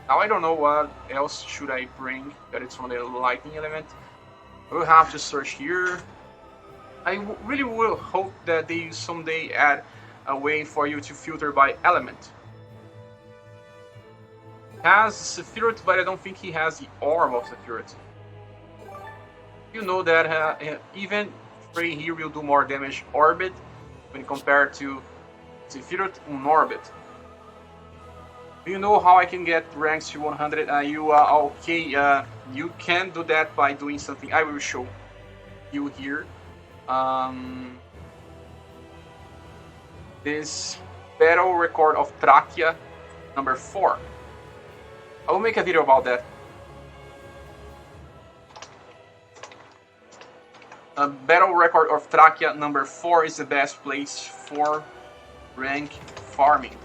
Now I don't know what else should I bring that it's from the lightning element. I will have to search here. I really will hope that they someday add a way for you to filter by element. He has Sephiroth, but I don't think he has the orb of Sephiroth. You know that even Frey here will do more damage orbit when compared to Sephiroth unorbit. Do you know how I can get ranks to 100? Okay, you can do that by doing something. I will show you here. This battle record of Trachea number 4. I will make a video about that. Battle record of Trachea number 4 is the best place for rank farming.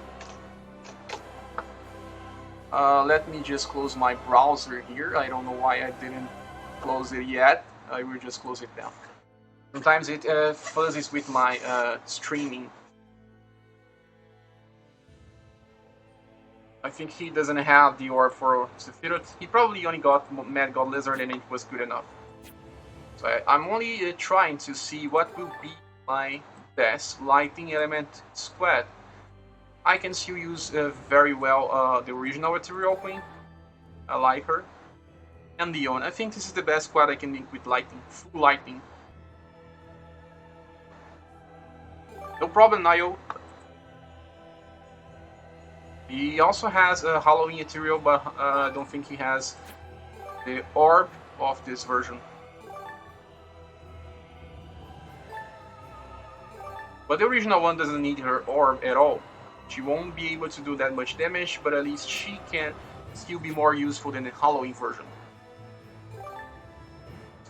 Let me just close my browser here. I don't know why I didn't close it yet. I will just close it down. Sometimes it fuzzes with my streaming. I think he doesn't have the orb for Sephiroth. He probably only got Mad God Lizard and it was good enough. So I'm only trying to see what will be my best lightning element squad. I can still use very well the original Ethereal Queen. I like her. And Leon. I think this is the best squad I can make with lightning. Full lightning. No problem, Nio. He also has a Halloween Ethereal, but I don't think he has the orb of this version. But the original one doesn't need her orb at all. She won't be able to do that much damage, but at least she can still be more useful than the Halloween version.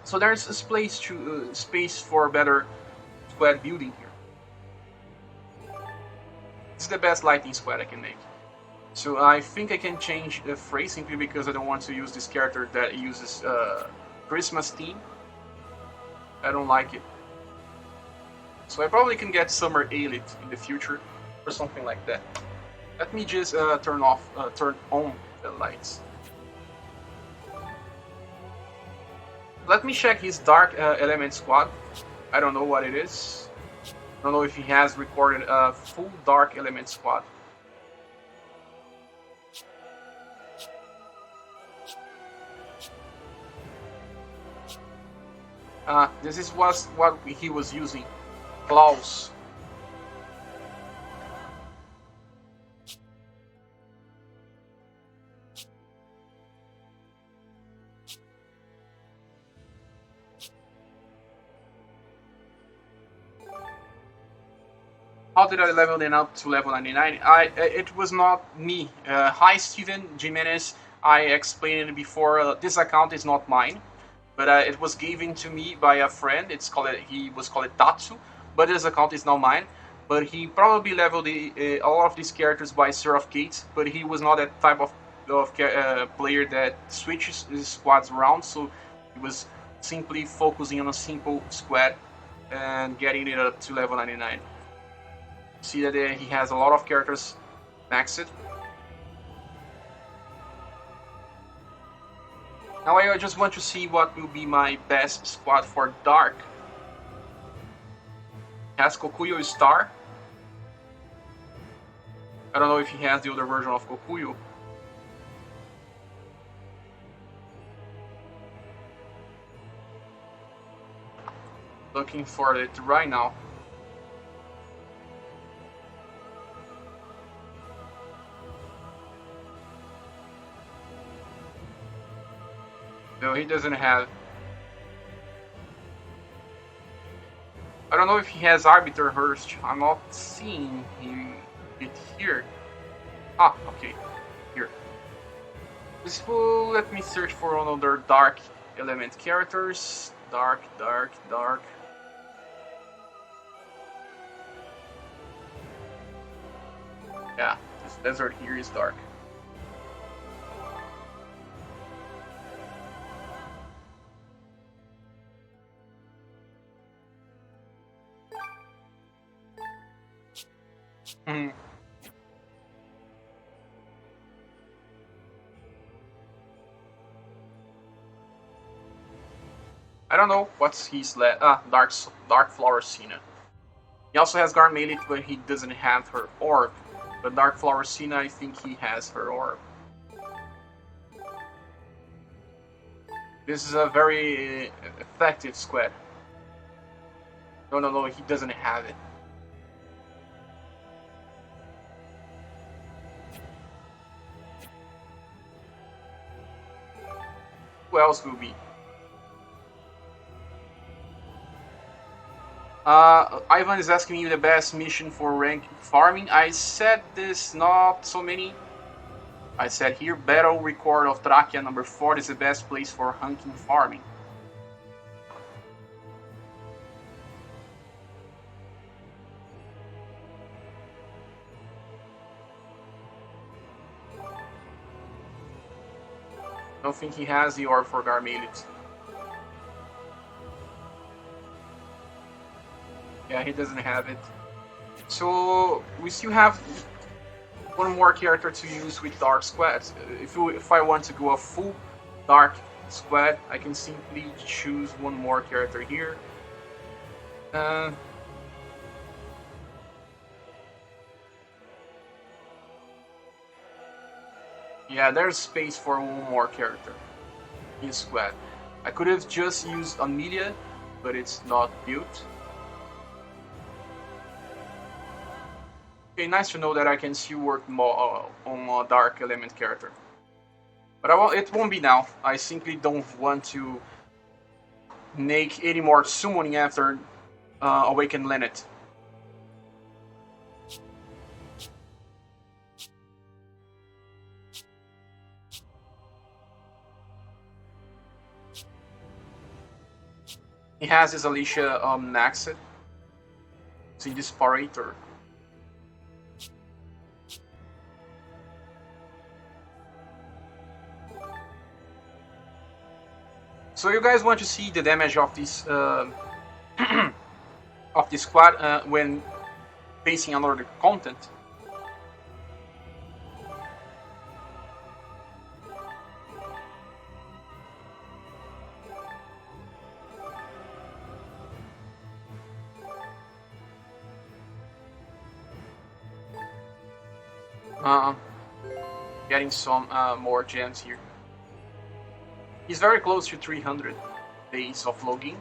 So there's a space for better squad building here. It's the best lightning squad I can make. So I think I can change the phrase simply because I don't want to use this character that uses Christmas theme. I don't like it. So I probably can get Summer Elite in the future or something like that. Let me just turn on the lights. Let me check his Dark Element squad. I don't know what it is. I don't know if he has recorded a full Dark Element squad. This was what he was using. Klaus. How did I level them up to level 99? It was not me. Hi, Steven Jimenez. I explained it before. This account is not mine, but it was given to me by a friend. He was called Tatsu, but this account is now mine. But he probably leveled a lot of these characters by Seraph Gates, but he was not that type of player that switches his squads around. So he was simply focusing on a simple squad and getting it up to level 99. See that he has a lot of characters maxed. Now I just want to see what will be my best squad for Dark. Has Kokuyo Star. I don't know if he has the other version of Kokuyo. Looking for it right now. No, he doesn't have. I don't know if he has Arbiter Hurst. I'm not seeing it here. Ah, okay. Here. This will let me search for another Dark element characters. Dark. Yeah, this desert here is dark. Hmm. I don't know what's his Dark Florescina. He also has Garmelit, but he doesn't have her orb. But Dark Florescina, I think he has her orb. This is a very effective squad. No, he doesn't have it. Who else will be? Ivan is asking me the best mission for rank farming. I said this not so many. I said here, Battle Record of Trachea number 4 is the best place for hunting farming. I don't think he has the orb for Garmelit. Yeah, he doesn't have it. So we still have one more character to use with Dark Squads. If I want to go a full Dark Squad, I can simply choose one more character here. Yeah, there's space for one more character in squad. I could have just used Amelia, but it's not built. Okay, nice to know that I can still work more on a Dark Element character. But it won't be now. I simply don't want to make any more summoning after Awaken Lenneth. He has his Alicia maxed. See this Parator. So you guys want to see the damage of this of this squad when facing another content? Getting some more gems here. He's very close to 300 days of logging.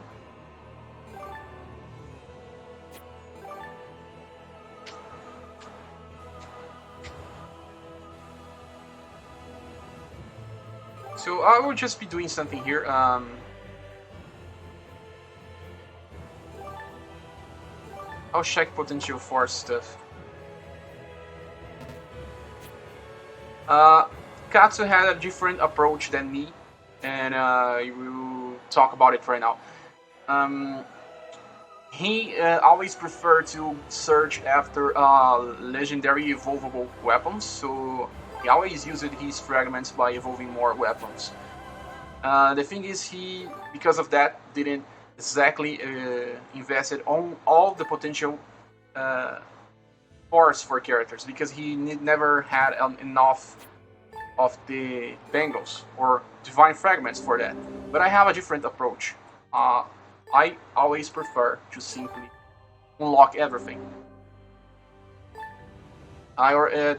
So I will just be doing something here. I'll check potential force stuff. Katsu had a different approach than me, and we'll talk about it right now. He always preferred to search after legendary evolvable weapons, so he always used his fragments by evolving more weapons. The thing is, he, because of that, didn't exactly invested on all the potential force for characters, because he never had enough of the bangles or divine fragments for that. But I have a different approach. I always prefer to simply unlock everything.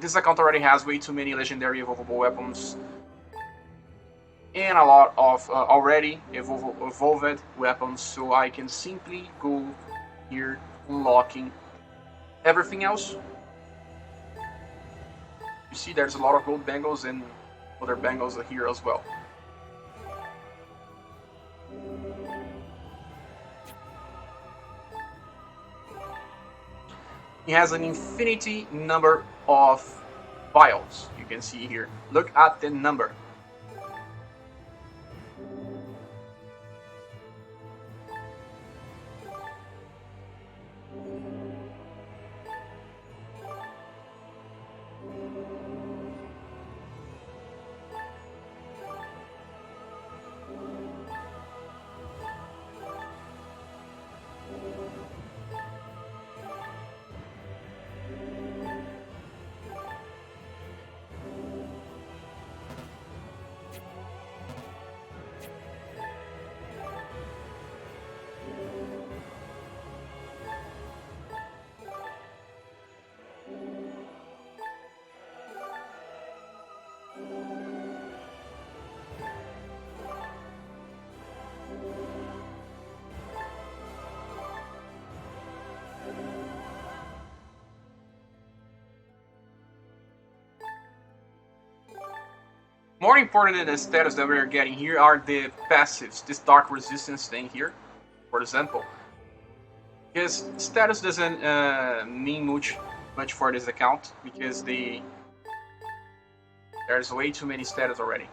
This account already has way too many legendary evolvable weapons and a lot of already evolved weapons, so I can simply go here unlocking everything else. You see there's a lot of gold bangles and other bangles here as well. He has an infinity number of vials, you can see here. Look at the number. More important than the status that we're getting here are the passives, this dark resistance thing here, for example. Because status doesn't mean much for this account, because there's way too many status already.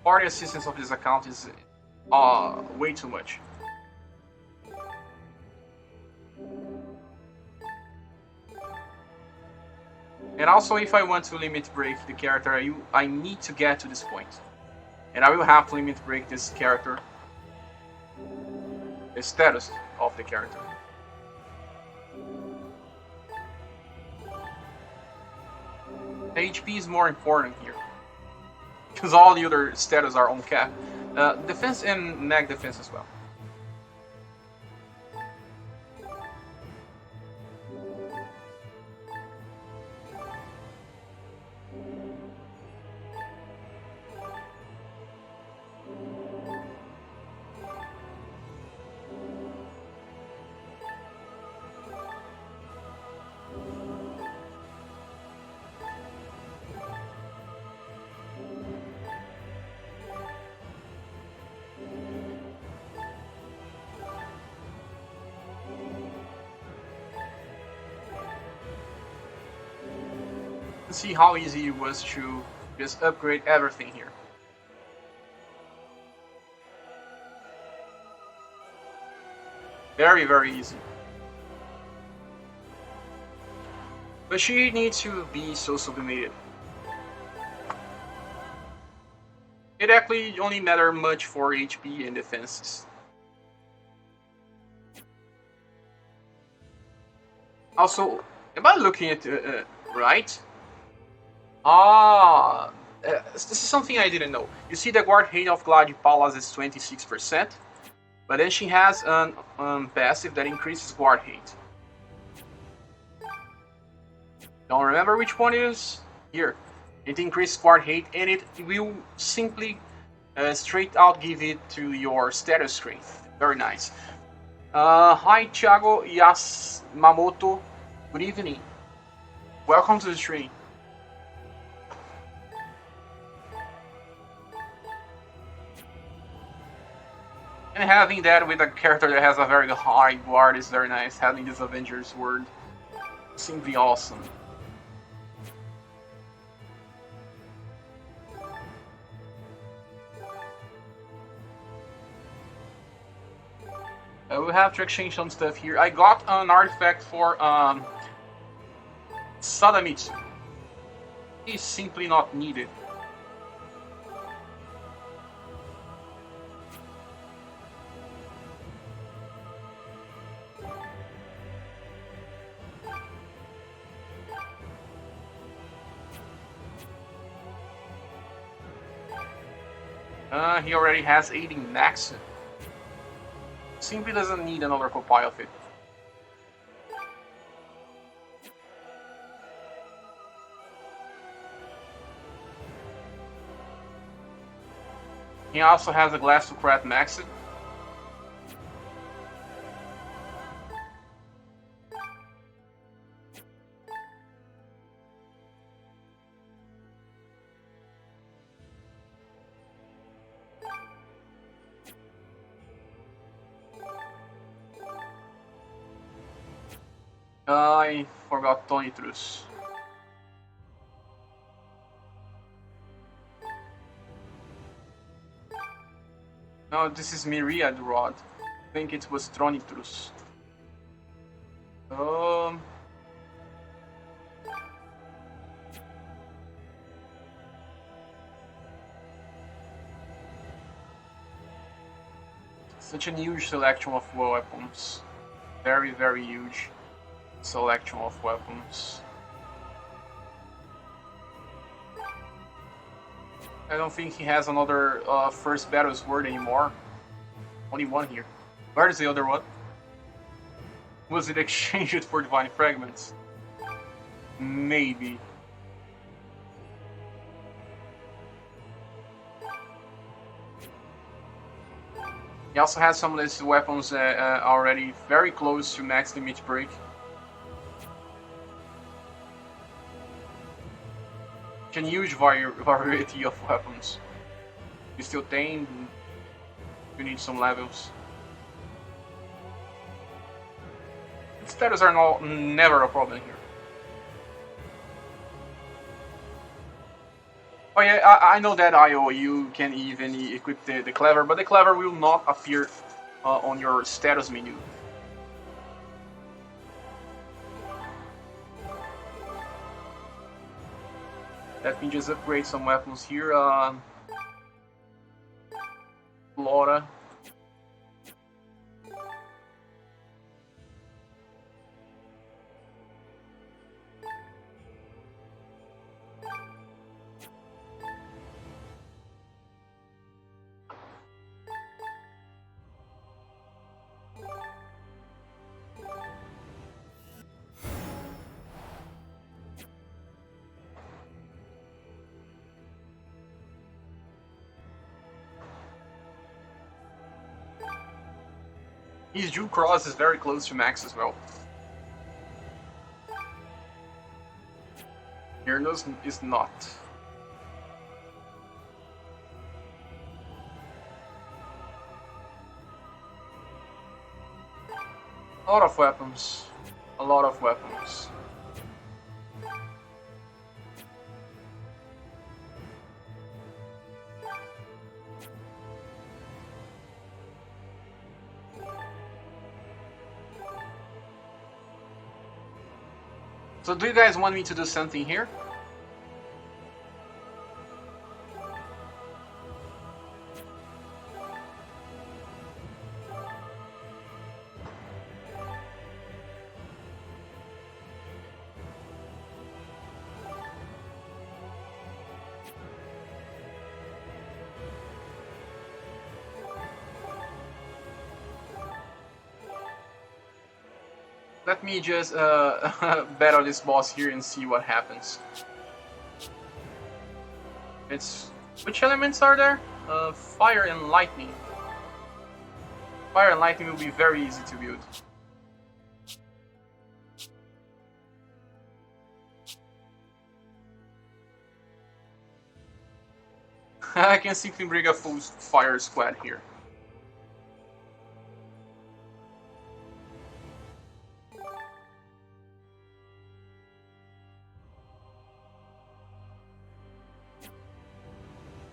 Party assistance of this account is way too much. And also, if I want to limit break the character, I need to get to this point. And I will have to limit break this character, the status of the character. HP is more important here, because all the other status are on cap. Defense and mag defense as well. See how easy it was to just upgrade everything here. Very, very easy. But she needs to be so sublimated. It actually only matters much for HP and defenses. Also, am I looking at right? This is something I didn't know. You see the guard hate of Gladi Palas is 26%, but then she has an passive that increases guard hate. Don't remember which one it is? Here. It increases guard hate, and it will simply straight out give it to your status strength. Very nice. Hi Thiago Yasmamoto. Good evening. Welcome to the stream. And having that with a character that has a very high guard is very nice. Having this Avengers word. Simply awesome. We have to exchange some stuff here. I got an artifact for Sadamitsu. He's simply not needed. He already has 80 maxed. Simply doesn't need another copy of it. He also has a glass to craft maxed. I forgot Tony Truss. No, this is Myriad Rod. I think it was Tronitrus. Such a huge selection of weapons. Very, very huge selection of weapons. I don't think he has another first battle's word anymore. Only one here. Where is the other one? Was it exchanged for divine fragments? Maybe. He also has some of these weapons already very close to max limit break. A huge variety of weapons. You still tame, you need some levels. Status are never a problem here. Oh yeah, I know that IO you can even equip the clever, but the clever will not appear on your status menu. Let me just upgrade some weapons here. Laura. His Jew Cross is very close to max as well. Mirnos is not. A lot of weapons. A lot of weapons. So do you guys want me to do something here? Let me just battle this boss here and see what happens. Which elements are there? Fire and lightning. Fire and lightning will be very easy to build. I can simply bring a full fire squad here.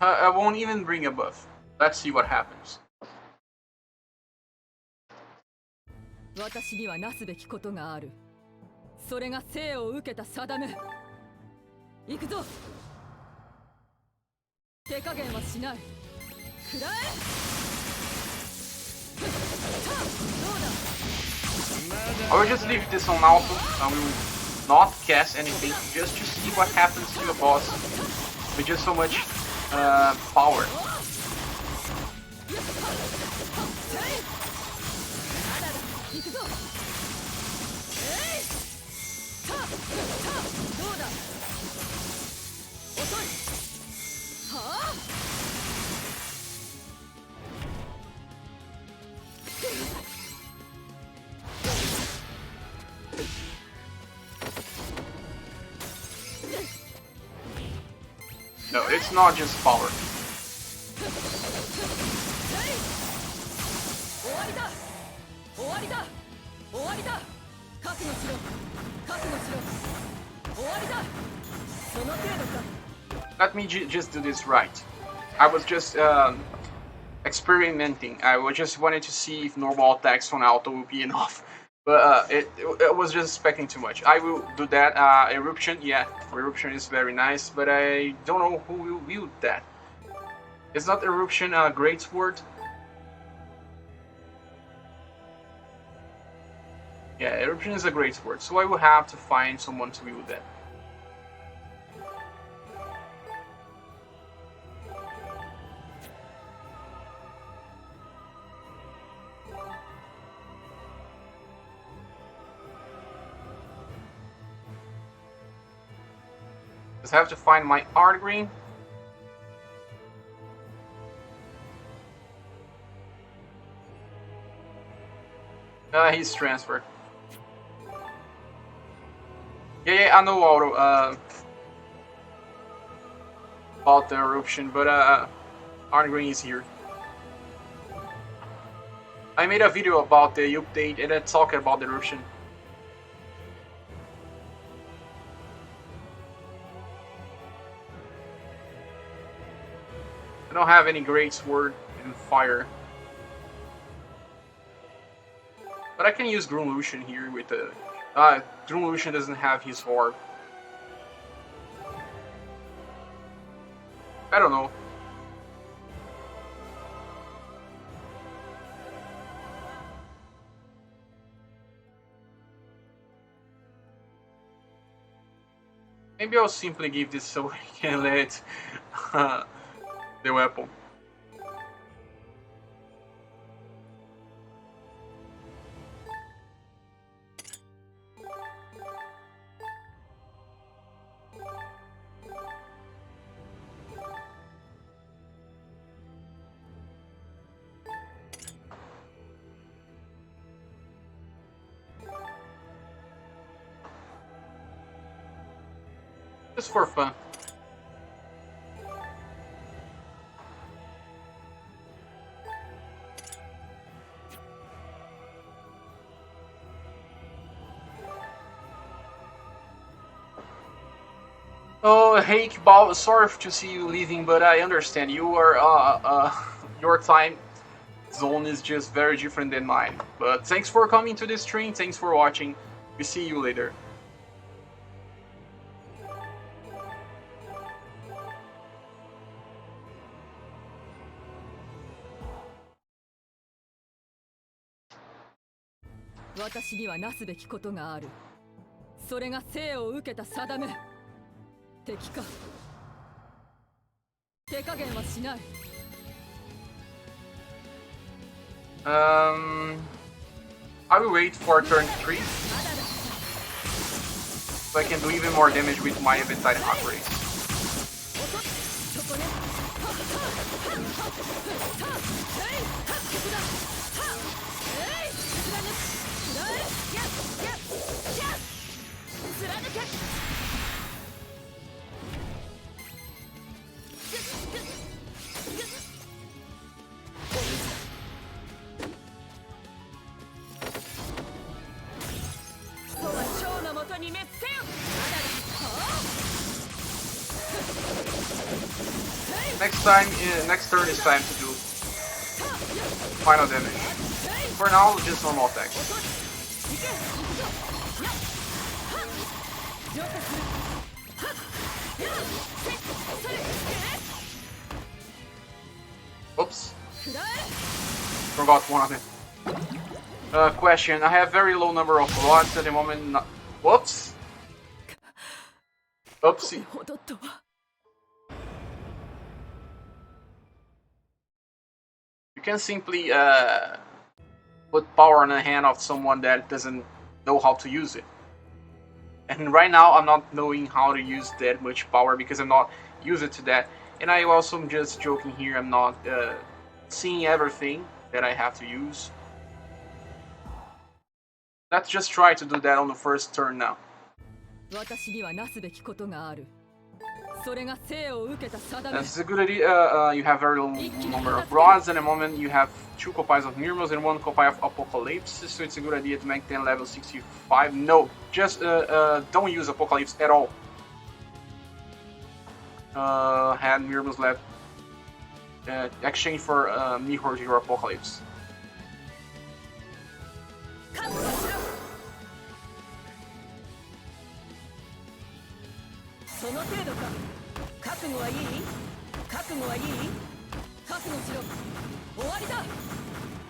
I won't even bring a buff. Let's see what happens. 私にはなすべきことがある。それが生を受けた定め。行くぞ。手加減はしない。くらえ。I will just leave this on auto. I will not cast anything just to see what happens to the boss with just so much power. No, it's not just power. Let me just do this right. I was just experimenting. I just wanted to see if normal attacks on auto would be enough. But it was just expecting too much. I will do that. Eruption, yeah, Eruption is very nice, but I don't know who will wield that. Is not Eruption a great sword? Yeah, Eruption is a great sword, so I will have to find someone to wield that. Just have to find my art green. He's transferred. Yeah, I know auto about the eruption, but art green is here. I made a video about the update and I talked about the eruption. I don't have any great sword in fire. But I can use Grun Lucian here with the... Grun Lucian doesn't have his orb. I don't know. Maybe I'll simply give this so I can let the weapon. Just for fun. Oh, hey, Kibal, sorry to see you leaving, but I understand. You are, your time zone is just very different than mine. But thanks for coming to this stream, thanks for watching. We see you later.私にはなすべきことがある。それが生を受けた定め。敵か。手加減はしない。I will wait for turn 3 so I can do even more damage with my Eventide upgrade. next turn is time to do final damage. For now, just normal attacks. Oops. Forgot one of them. Question. I have very low number of rods at the moment. Whoops. Oopsie. You can simply put power on the hand of someone that doesn't know how to use it. And right now I'm not knowing how to use that much power because I'm not used to that. And I also am just joking here, I'm not seeing everything that I have to use. Let's just try to do that on the first turn now. That's a good idea. You have very low number of rods at the moment. You have 2 copies of Mirmos and 1 copy of Apocalypse, so it's a good idea to make them level 65. No, just don't use Apocalypse at all. Had Mirmos left. Exchange for Mirror your Apocalypse. その程度か。覚悟はいい？覚悟はいい？覚悟しろ。終わりだ。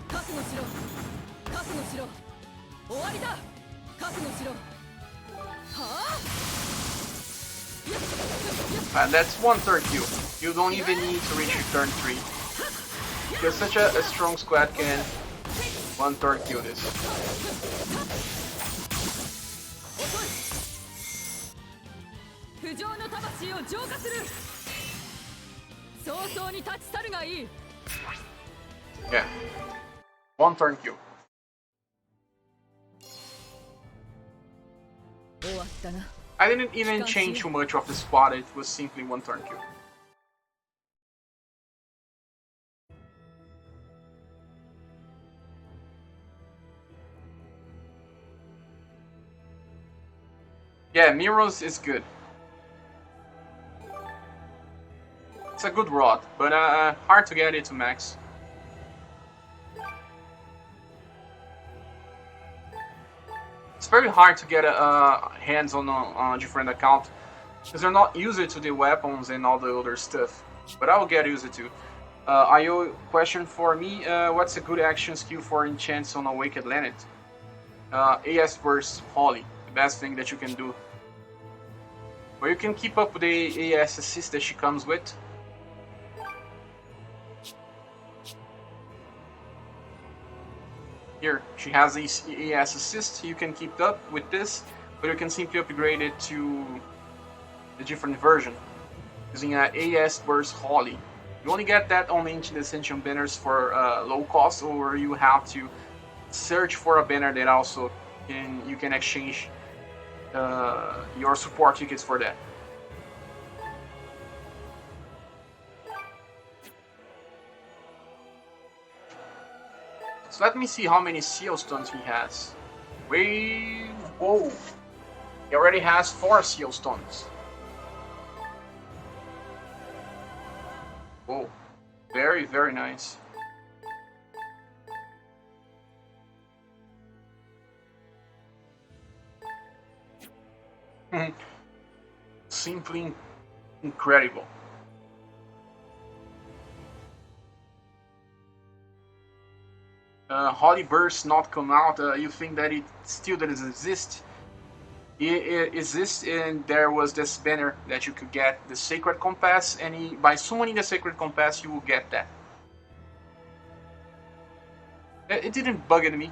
覚悟しろ。覚悟しろ。終わりだ。覚悟しろ。はあ？That's one turn kill. You don't even need to reach your turn 3. Because such a strong squad can one turn kill this. Yeah. One turn kill. I didn't even change too much of the squad, it was simply one turn kill. Yeah, Miros is good. It's a good rod, but hard to get it to max. It's very hard to get hands on a different account because they're not used to the weapons and all the other stuff. But I will get used to. IO question for me: what's a good action skill for enchants on Awakened Lenneth? AS Burst Holly, the best thing that you can do. But you can keep up with the AS assist that she comes with. Here, she has the AS assist, you can keep up with this, but you can simply upgrade it to a different version using AS Burst Holly. You only get that on Ancient Ascension banners for low cost, or you have to search for a banner that also you can exchange your support tickets for that. So let me see how many seal stones he has. Whoa! He already has 4 seal stones. Whoa, very, very nice. Simply incredible. Holy Burst not come out, you think that it still doesn't exist? It exists, and there was this banner that you could get, the Sacred Compass, and by summoning the Sacred Compass you will get that. It didn't bug me.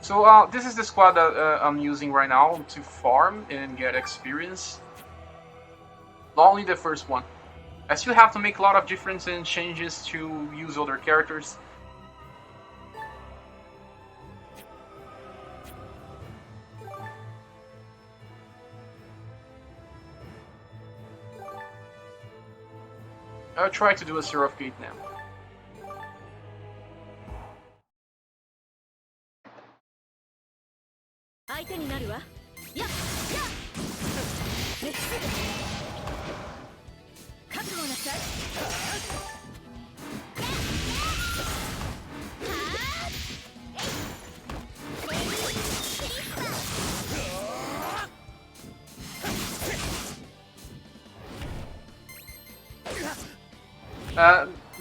So this is the squad that I'm using right now to farm and get experience. Not only the first one. I still have to make a lot of difference and changes to use other characters. I'll try to do a Seraph Gate now.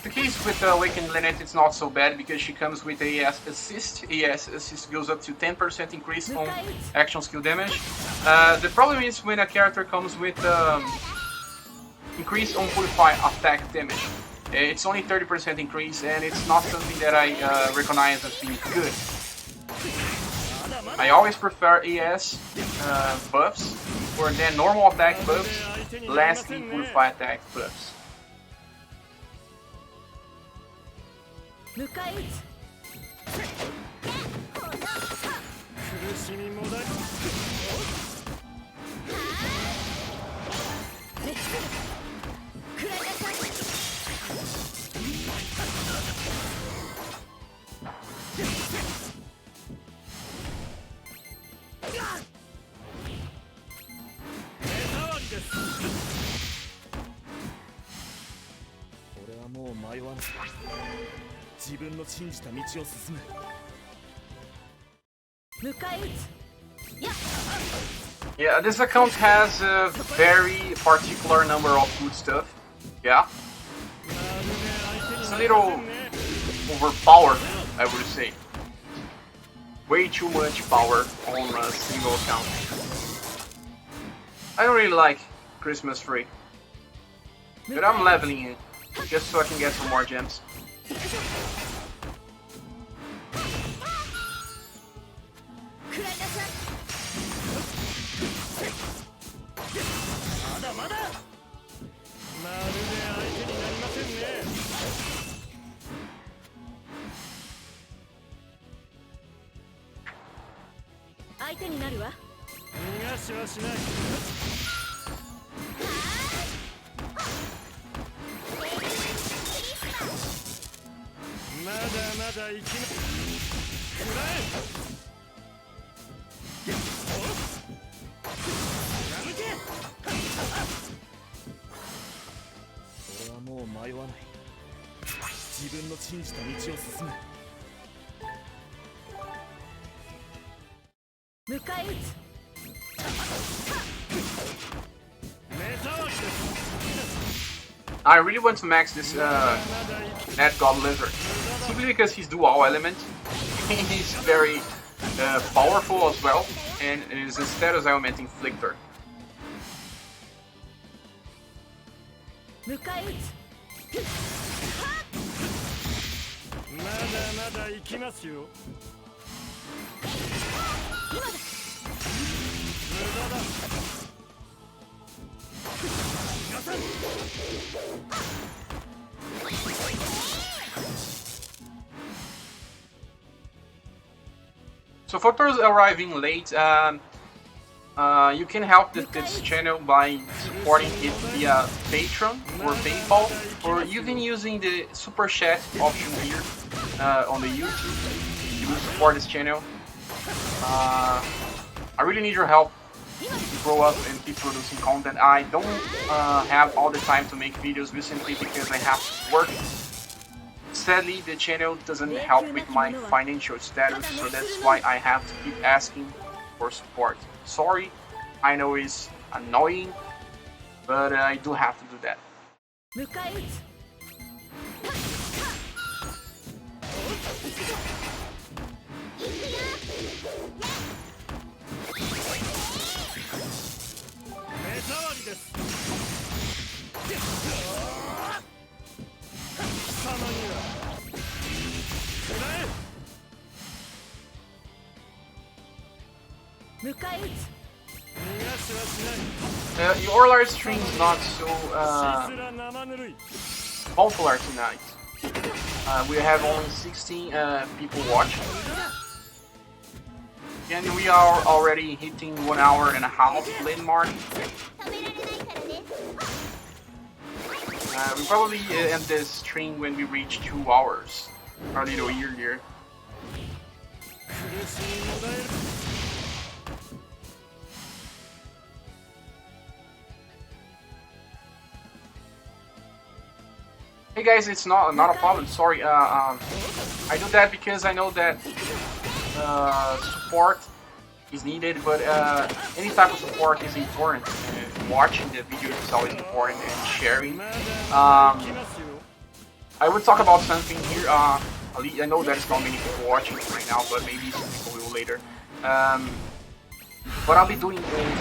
The case with Awakened Lenneth, it's not so bad because she comes with AS Assist. AS Assist goes up to 10% increase on action skill damage. The problem is when a character comes with increase on Purify attack damage. It's only 30% increase, and it's not something that I recognize as being good. I always prefer AS buffs, or then normal attack buffs, less the Purify attack buffs. Yeah, this account has a very particular number of good stuff. Yeah. It's a little overpowered, I would say. Way too much power on a single account. I don't really like Christmas Free. But I'm leveling it, just so I can get some more gems. I really want to max this Net God Lizard, simply because he's dual element. He's very powerful as well, and is a status element inflictor. So for those arriving late, you can help this channel by supporting it via Patreon or PayPal, or even using the Super Chat option here on the YouTube. You will support this channel. I really need your help to grow up and keep producing content. I don't have all the time to make videos recently because I have to work. Sadly, the channel doesn't help with my financial status, so that's why I have to keep asking for support. Sorry, I know it's annoying, but I do have to do that. Your live stream is not so popular tonight. We have only 16 people watching, and we are already hitting 1 hour and a half landmark. We probably end this stream when we reach 2 hours, or a little earlier. Hey guys, it's not a problem. Sorry, I do that because I know that support is needed, but any type of support is important. watching the videos is always important and sharing. I would talk about something here. I know there's not many people watching right now, but maybe some people will later. What I'll be doing is,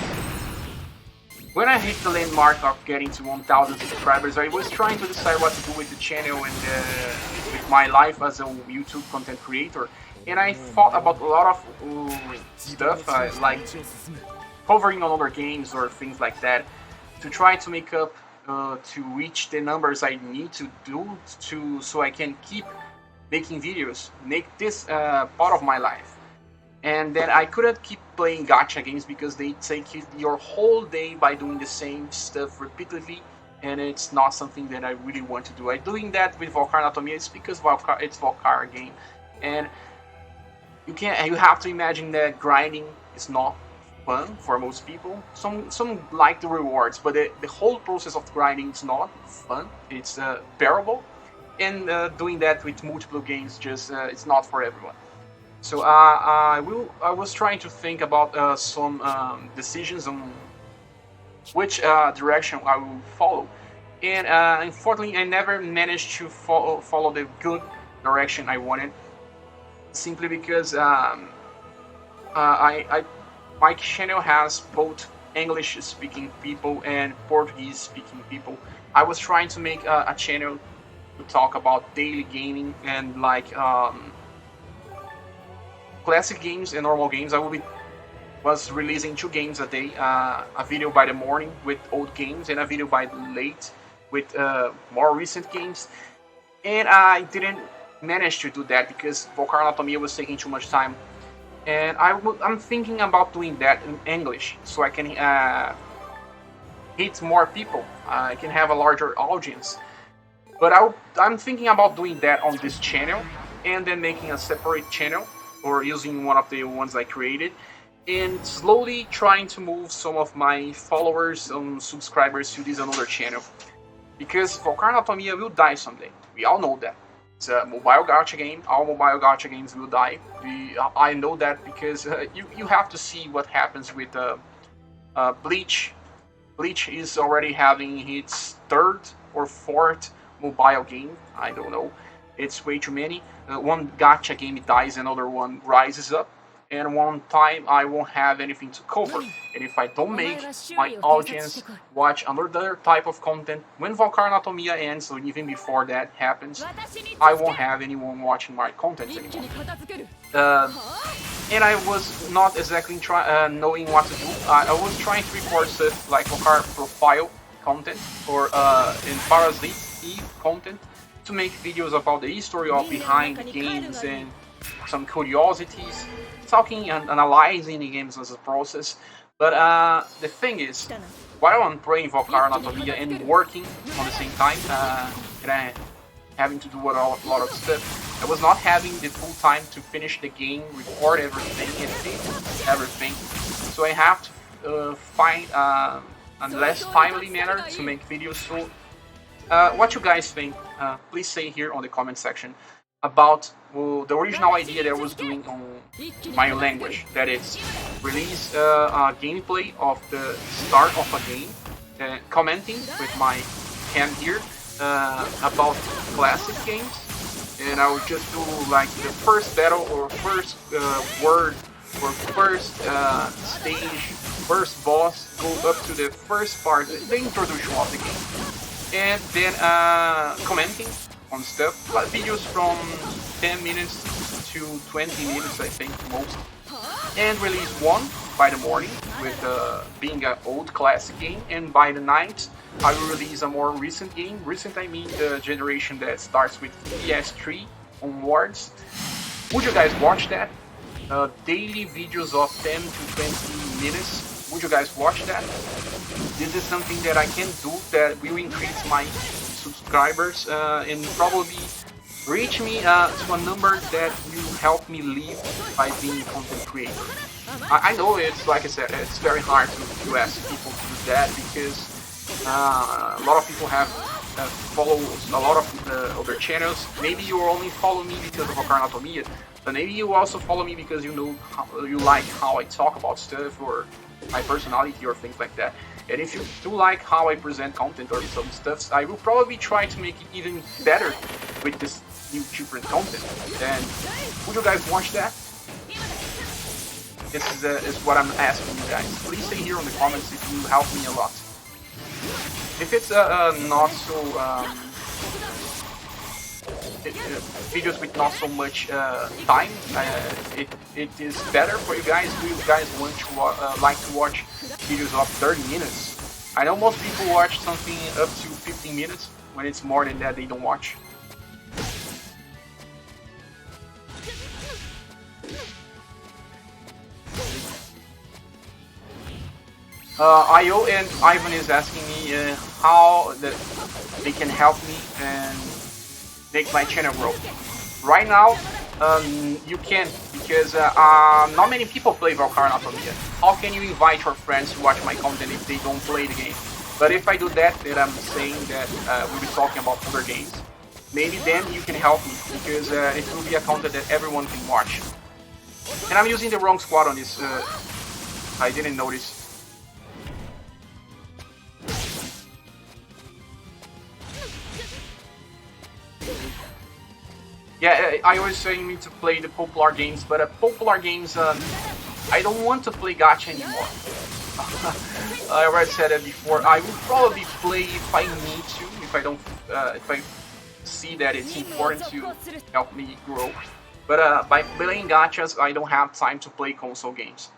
when I hit the landmark of getting to 1,000 subscribers, I was trying to decide what to do with the channel and with my life as a YouTube content creator. And I thought about a lot of stuff, like covering on other games or things like that, to try to make up, to reach the numbers I need to do so I can keep making videos, make this part of my life. And then I couldn't keep playing gacha games because they take your whole day by doing the same stuff repeatedly, and it's not something that I really want to do. I'm doing that with Valkyrie Anatomia. It's because it's Valkyrie game, and you have to imagine that grinding is not fun for most people. Some like the rewards, but the whole process of grinding is not fun. It's bearable, and doing that with multiple games just it's not for everyone. So I was trying to think about some decisions on which direction I will follow, and unfortunately I never managed to follow the good direction I wanted, simply because my channel has both English-speaking people and Portuguese-speaking people. I was trying to make a channel to talk about daily gaming and like classic games and normal games. I was releasing 2 games a day, a video by the morning with old games and a video by the late with more recent games. And I didn't manage to do that because Valkyrie Anatomia was taking too much time. And I'm thinking about doing that in English so I can hit more people. I can have a larger audience. But I'm thinking about doing that on this channel and then making a separate channel, or using one of the ones I created, and slowly trying to move some of my followers and subscribers to this another channel. Because Valkyrie Anatomia will die someday. We all know that. It's a mobile gacha game. All mobile gacha games will die. I know that because you have to see what happens with Bleach. Bleach is already having its 3rd or 4th mobile game. I don't know. It's way too many. One gacha game dies, another one rises up, and one time I won't have anything to cover. And if I don't make my audience watch another type of content, when Valkyrie Anatomia ends, or even before that happens, I won't have anyone watching my content anymore. And I was not exactly knowing what to do. I was trying to record stuff like Valkyrie profile content or in Parasite Eve content, to make videos about the history of behind the games and some curiosities, talking and analyzing the games as a process. But the thing is, while I'm playing Valkyrie Anatomia and working on the same time, and having to do a lot of stuff, I was not having the full time to finish the game, record everything, edit everything. So I have to find a less timely manner to make videos. So what you guys think, please say here on the comment section about the original idea that I was doing on my language, that it's release a gameplay of the start of a game, commenting with my hand here about classic games, and I would just do like the first battle or first word or first stage, first boss, go up to the first part, the introduction of the game. And then commenting on stuff, videos from 10 minutes to 20 minutes, I think, most. And release one by the morning with being an old classic game, and by the night I will release a more recent game. Recent, I mean the generation that starts with PS3 onwards. Would you guys watch that? Daily videos of 10 to 20 minutes. Would you guys watch that? This is something that I can do that will increase my subscribers and probably reach me to a number that will help me live by being a content creator. I know it's, like I said, it's very hard to ask people to do that because a lot of people have follow a lot of other channels. Maybe you only follow me because of Valkyrie Anatomia, but maybe you also follow me because you know you like how I talk about stuff or my personality or things like that. And if you do like how I present content or some stuffs, I will probably try to make it even better with this new different content. And would you guys watch that? This is what I'm asking you guys. Please say here in the comments if you help me a lot. If it's not so videos with not so much time, it is better for you guys. Do you guys want to like to watch videos of 30 minutes? I know most people watch something up to 15 minutes. When it's more than that, they don't watch. IO and Ivan is asking me how that they can help me and make my channel grow. Right now, you can't because not many people play Valkyrie Anatomia. How can you invite your friends to watch my content if they don't play the game? But if I do that, then I'm saying that we'll be talking about other games. Maybe then you can help me because it will be a content that everyone can watch. And I'm using the wrong squad on this. I didn't notice. Yeah, I always say me to play the popular games, but popular games, I don't want to play gacha anymore. I already said it before. I will probably play if I need to, if I see that it's important to help me grow. But by playing gachas, I don't have time to play console games.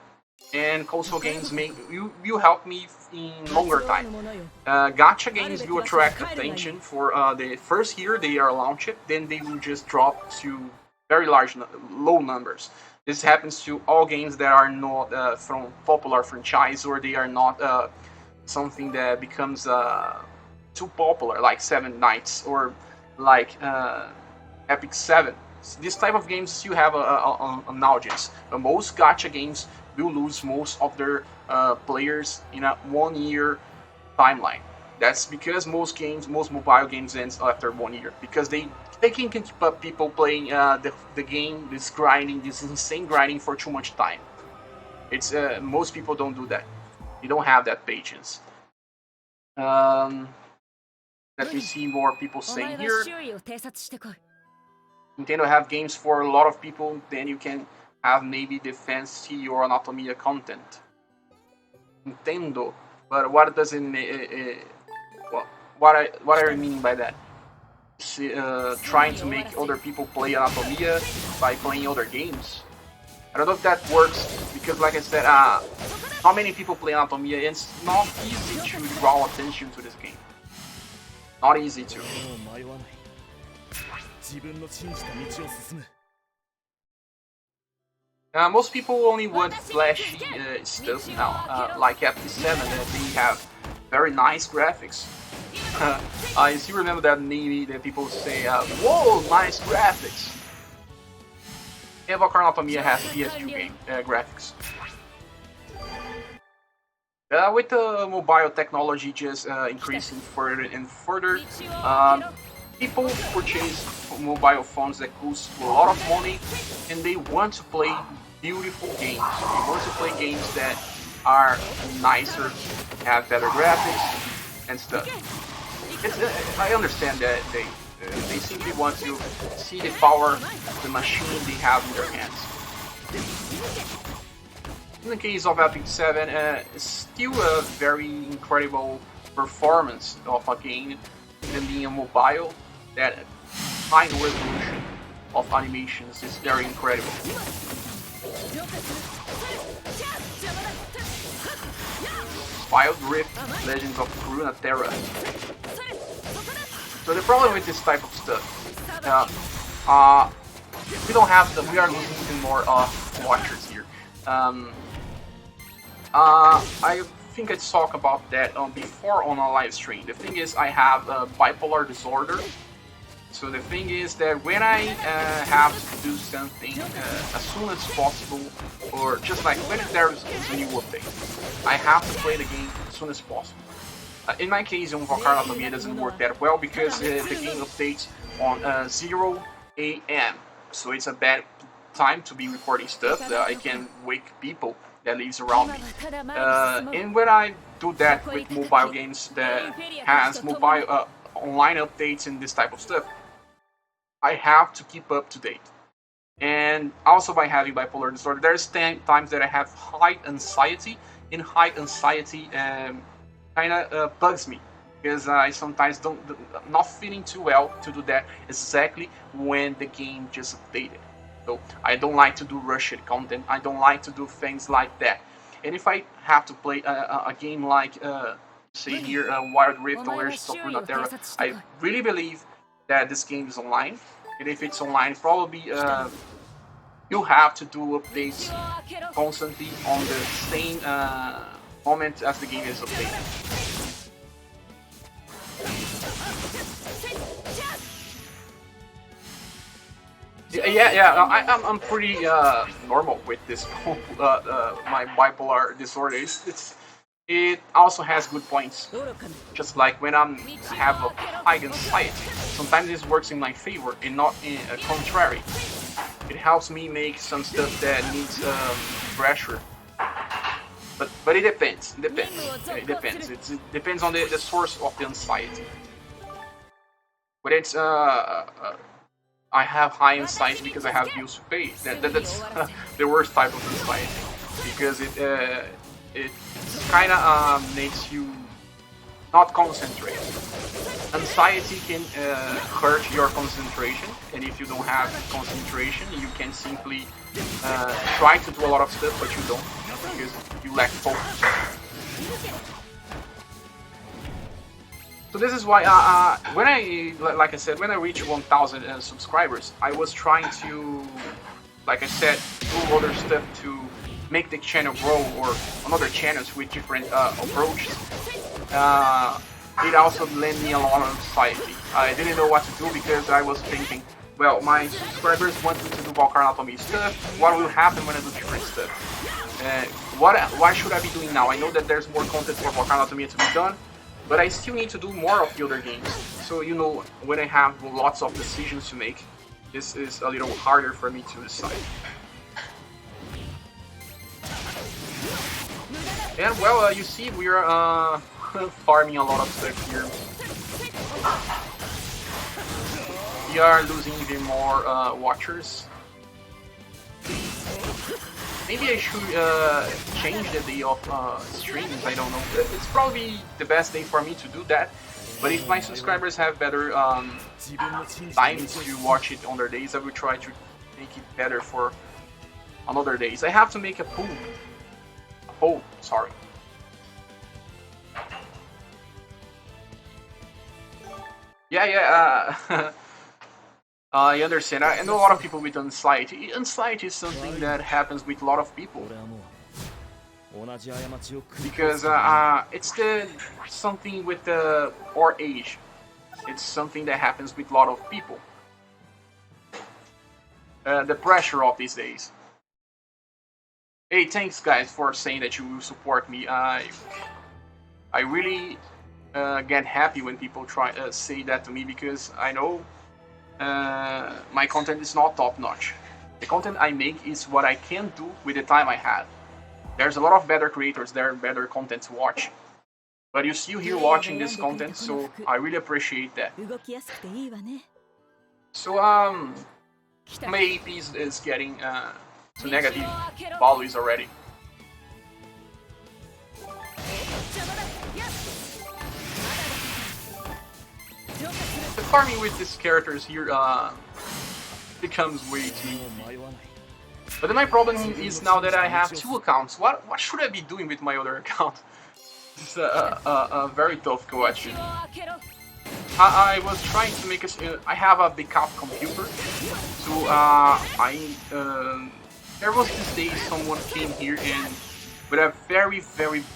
And console games will help me in longer time. Gacha games will attract attention for the first year they are launched, then they will just drop to very low numbers. This happens to all games that are not from popular franchise or they are not something that becomes too popular, like Seven Nights or like Epic 7. This type of games still have an audience. But most gacha games will lose most of their players in a 1 year timeline. That's because most mobile games ends after 1 year because they can keep up people playing the game, this insane grinding for too much time. It's most people don't do that. You don't have that patience. Let me see more people saying here. Nintendo have games for a lot of people, then you can have maybe the fancy or Anatomia content. Nintendo, but what does it mean? What I mean by that? Trying to make other people play Anatomia by playing other games. I don't know if that works because, like I said, not many people play Anatomia, and it's not easy to draw attention to this game. Not easy to. Most people only want flashy stuff now, like FP7, they have very nice graphics. I still remember that maybe that people say, whoa, nice graphics. Valkyrie Anatomia has PS2 game graphics. With the mobile technology just increasing further and further, people purchase mobile phones that cost a lot of money and they want to play beautiful games. They want to play games that are nicer, have better graphics and stuff. I understand that they simply want to see the power of the machine they have in their hands. In the case of Epic 7, it's still a very incredible performance of a game, even being a mobile. That high resolution of animations is very incredible. Wild Rift, Legends of Runeterra. So the problem with this type of stuff, we are losing more watchers here. I think I talked about that before on a live stream. The thing is, I have bipolar disorder. So the thing is that when I have to do something as soon as possible, or just like when there is a new update, I have to play the game as soon as possible. In my case, on Valkyrie Anatomia, it doesn't work that well because the game updates on 0 AM. So it's a bad time to be recording stuff. I can wake people that lives around me. And when I do that with mobile games that has mobile online updates and this type of stuff, I have to keep up to date. And also by having bipolar disorder, there's times that I have high anxiety, and high anxiety kind of bugs me because I sometimes not feeling too well to do that exactly when the game just updated. So I don't like to do rushed content. I don't like to do things like that. And if I have to play a game like say here Wild Rift or Legends of Runeterra, I really believe that this game is online. And if it's online, probably you have to do updates constantly on the same moment as the game is updated. Yeah. I'm pretty normal with this my bipolar disorder. It also has good points. Just like when I have a high anxiety, sometimes this works in my favor and not in contrary. It helps me make some stuff that needs pressure. But it depends. It depends. It depends on the source of the anxiety. But it's I have high anxiety because I have bills to pay. That's the worst type of anxiety because it kind of makes you not concentrate. Anxiety can hurt your concentration, and if you don't have concentration, you can simply try to do a lot of stuff, but you don't because you lack focus. So this is why when like I said, when I reach 1,000 subscribers, I was trying to, like I said, do other stuff to make the channel grow, or on other channels with different approaches. It also lent me a lot of anxiety. I didn't know what to do because I was thinking, well, my subscribers want me to do Valkyrie Anatomy stuff. What will happen when I do different stuff? What should I be doing now? I know that there's more content for Valkyrie Anatomy to be done, but I still need to do more of the other games. So, you know, when I have lots of decisions to make, this is a little harder for me to decide. And well, you see, we are farming a lot of stuff here. We are losing even more watchers. Maybe I should change the day of streams, I don't know. It's probably the best day for me to do that. But if my subscribers have better times to watch it on their days, I will try to make it better for on other days. I have to make a poll. Sorry. Yeah. I understand. I know a lot of people with anxiety. Anxiety is something that happens with a lot of people. Because it's something with our age. It's something that happens with a lot of people. The pressure of these days. Hey, thanks guys for saying that you will support me. I really get happy when people try say that to me, because I know my content is not top notch. The content I make is what I can do with the time I have. There's a lot of better creators there, better content to watch. But you're still here watching this content, so I really appreciate that. So my AP is getting to negative values already. The farming with these characters here becomes way too easy. But then my problem is now that I have two accounts. What should I be doing with my other account? It's a very tough question. I was trying to make I have a backup computer, so there was this day someone came here and with a very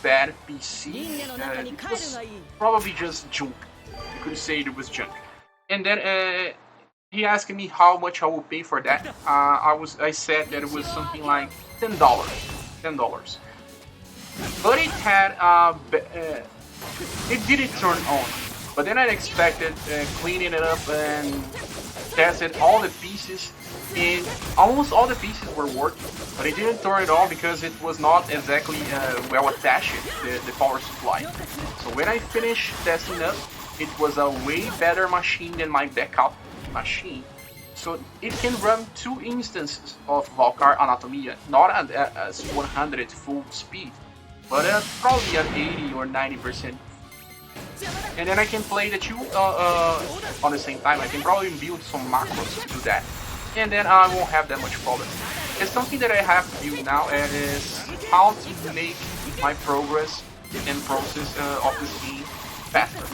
bad PC. It was probably just junk. You could say it was junk. And then he asked me how much I would pay for that. I said that it was something like $10. But it had it didn't turn on. But then I expected cleaning it up and tested all the pieces. and almost all the pieces were working, but I didn't turn it on because it was not exactly well attached, the power supply. So when I finished testing up, it was a way better machine than my backup machine. So it can run 2 instances of Valkyr Anatomia, not at 100 full speed, but probably at 80 or 90%. And then I can play the two on the same time. I can probably build some macros to do that. And then I won't have that much problem. It's something that I have to do now, and is how to make my progress and process of this game faster.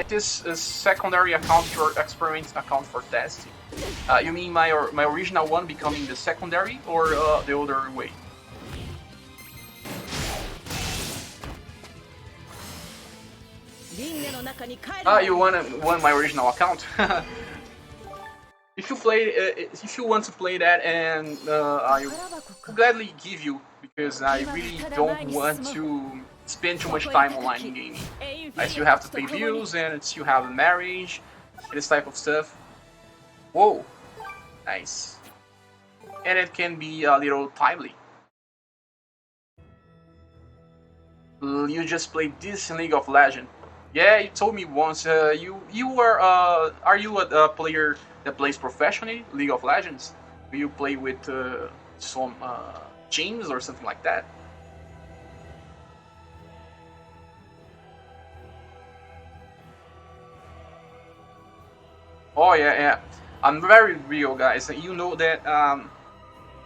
This secondary account, your experiment account for testing. You mean my original one becoming the secondary, or the other way? You want my original account? If you want to play that, and I will gladly give you, because I really don't want to spend too much time online in gaming. I still have to pay bills, and still have a marriage, and this type of stuff. Whoa, nice. And it can be a little timely. You just played this in League of Legends. Yeah, you told me once. You were are you a player that plays professionally League of Legends? Do you play with some teams or something like that? Oh yeah. I'm very real, guys. You know that.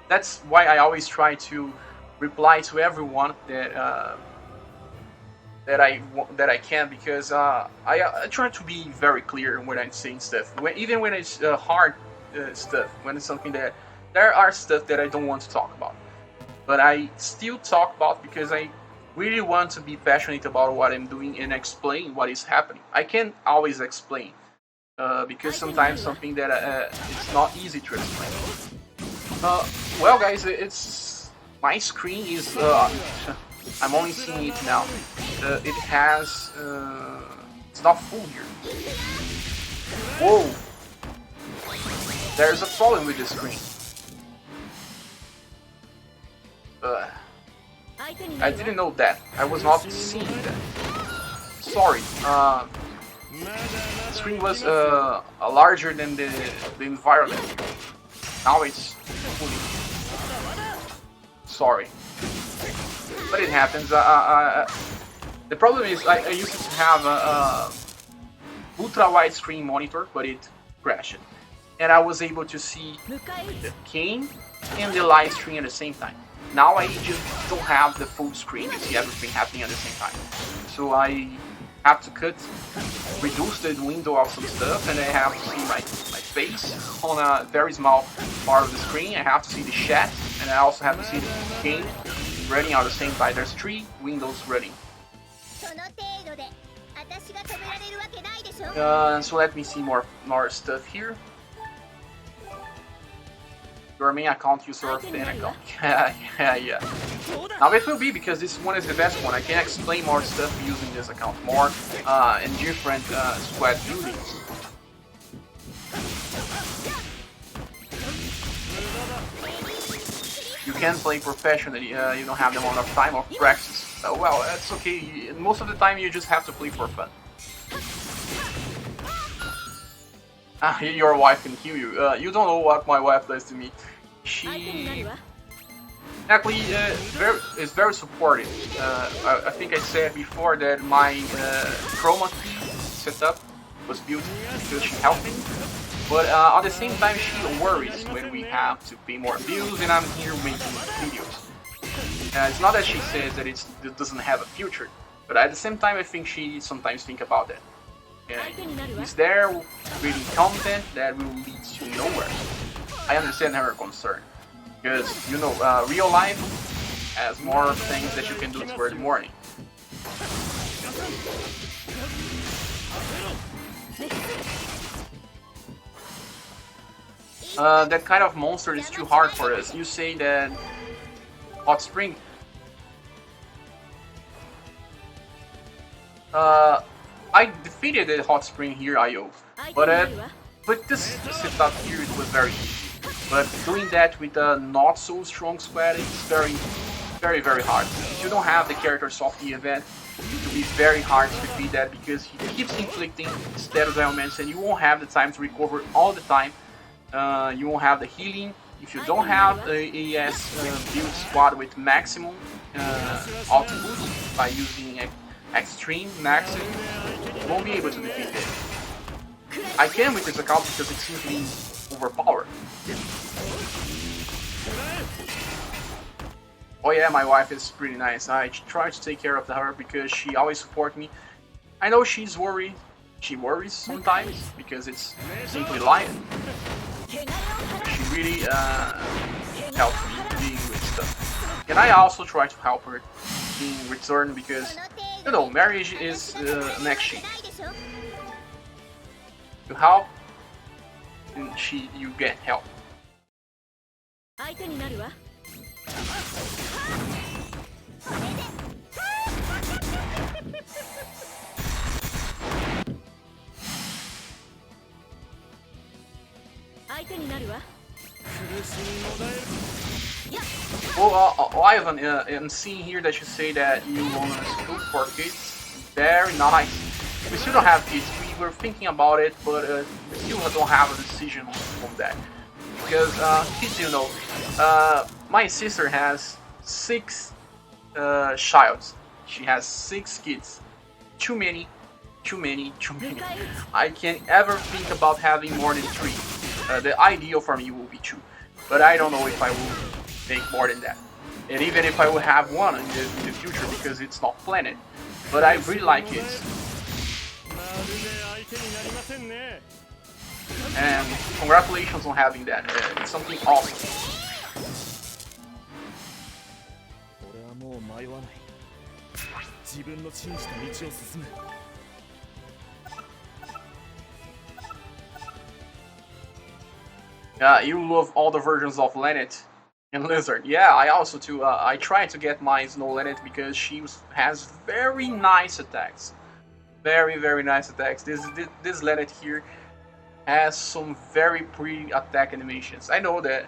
That's why I always try to reply to everyone that I can, because I try to be very clear when I'm saying stuff. Even when it's hard stuff, when it's something that there are stuff that I don't want to talk about, but I still talk about because I really want to be passionate about what I'm doing and explain what is happening. I can't always explain because sometimes something that it's not easy to explain. Well, guys, it's my screen is. I'm only seeing it now. It has. It's not full here. Whoa! There's a problem with this screen. I didn't know that. I was not seeing that. Sorry. The screen was larger than the environment. Now it's fully. Sorry. But it happens. The problem is I used to have a ultra wide screen monitor, but it crashed, and I was able to see the game and the live stream at the same time. Now I just don't have the full screen to see everything happening at the same time. So I have to reduce the window of some stuff, and I have to see my face on a very small part of the screen. I have to see the chat, and I also have to see the game running at the same time. There's 3 windows running. So let me see more stuff here. Your main account user of 10 account. Yeah. Now it will be, because this one is the best one. I can explain more stuff using this account more in different squad buildings. You can play professionally, you don't have the amount of time of practice. Well, that's okay. Most of the time you just have to play for fun. Your wife can kill you. You don't know what my wife does to me. She actually is very supportive. I think I said before that my chroma key setup was built because she helped me. But at the same time, she worries when we have to pay more bills and I'm here making videos. It's not that she says that it doesn't have a future, but at the same time, I think she sometimes thinks about that. Is there creating content that will lead to nowhere? I understand her concern, because you know, real life has more things that you can do toward the morning. That kind of monster is too hard for us. You say that Hot Spring. I defeated the hot spring here, IO, but this setup here it was very easy. But doing that with a not so strong squad is very hard. If you don't have the characters of the event, it will be very hard to defeat that because he keeps inflicting status ailments and you won't have the time to recover all the time. You won't have the healing. If you don't have the AS build squad with maximum output by using extreme maximum, you won't be able to defeat it. I can with this account because it's simply overpowered. Oh yeah, my wife is pretty nice. I try to take care of her because she always supports me. I know she's worried. She worries sometimes because it's simply life. She really helps me dealing with stuff. And I also try to help her in return because, you know, marriage is an exchange. You help, and you get help. Oh, Ivan, I'm seeing here that you say that you want a school for kids. Very nice. We still don't have kids. We were thinking about it, but we still don't have a decision on that. Because kids, you know, my sister has 6 childs. She has 6 kids. Too many. I can't ever think about having more than 3. The ideal for me will be 2, but I don't know if I will make more than that. And even if I will have 1 in the future, because it's not planned. But I really like kids. And congratulations on having that. It's something awesome. You love all the versions of Lenneth and Lizard. Yeah, I also too. I try to get my Snow Lenneth because she has very nice attacks. Very nice attacks. This Lenneth here has some very pretty attack animations. I know that.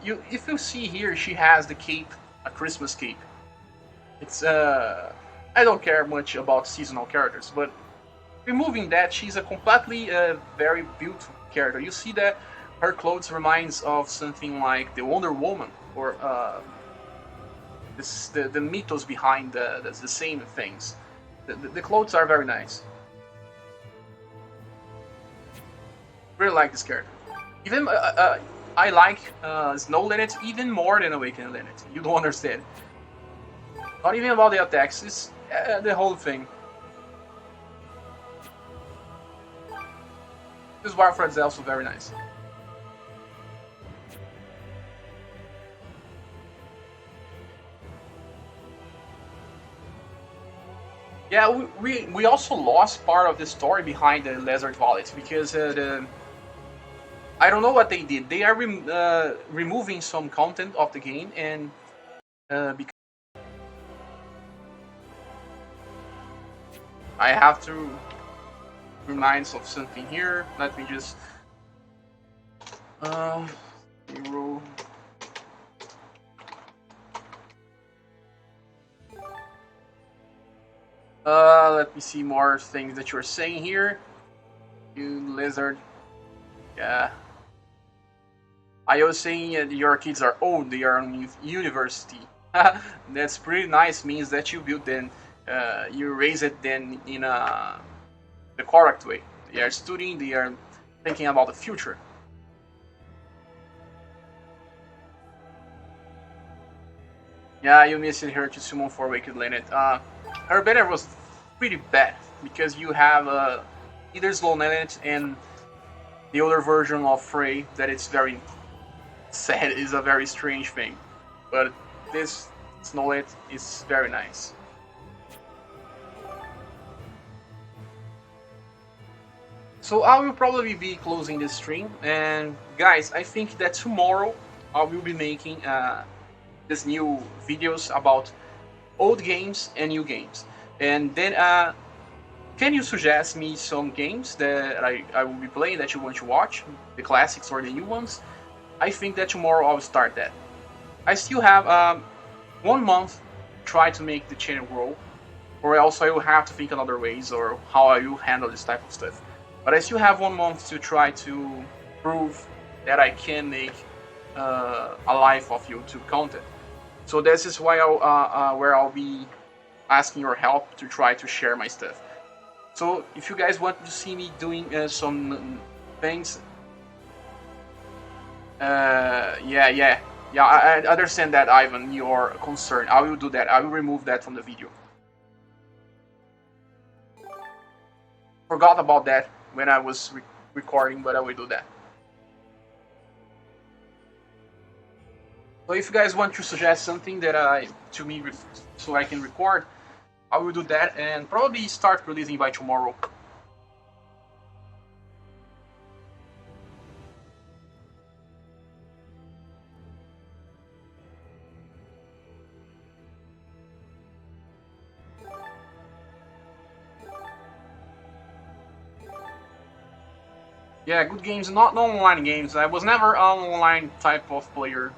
If you see here, she has the cape, a Christmas cape. It's I don't care much about seasonal characters, but removing that, she's a completely very beautiful character. You see that her clothes reminds of something like the Wonder Woman or the mythos behind the same things. The clothes are very nice. Really like this character. Even I like Snow Lenneth even more than Awakened Lenneth. You don't understand. Not even about the attacks. It's the whole thing. This Warfare is also very nice. Yeah, we also lost part of the story behind the Lizard Wallet because I don't know what they did. They are removing some content of the game and because I have to remind of something here. Let me just zero. Let me see more things that you're saying here. You lizard. Yeah. I was saying your kids are old. They are in university. That's pretty nice. Means that you built them. You raise it then in the correct way. They are studying. They are thinking about the future. Yeah, you missed her to summon for Wicked Lenneth. Her banner was pretty bad because you have either Slow Lenneth and the other version of Frey that it's very sad, is a very strange thing. But this Snow Lenneth is very nice. So I will probably be closing this stream, and guys, I think that tomorrow I will be making this new videos about old games and new games, and then can you suggest me some games that I will be playing that you want to watch, the classics or the new ones? I think that tomorrow I'll start that. I still have 1 month to try to make the channel grow, or else I will have to think another ways or how I will handle this type of stuff. But I still have 1 month to try to prove that I can make a life of YouTube content. So this is why where I'll be asking your help to try to share my stuff. So if you guys want to see me doing some things, yeah, I understand that, Ivan, your concern. I will do that. I will remove that from the video. Forgot about that when I was recording, but I will do that. So if you guys want to suggest something that to me so I can record, I will do that and probably start releasing by tomorrow. Yeah, good games, not online games. I was never an online type of player.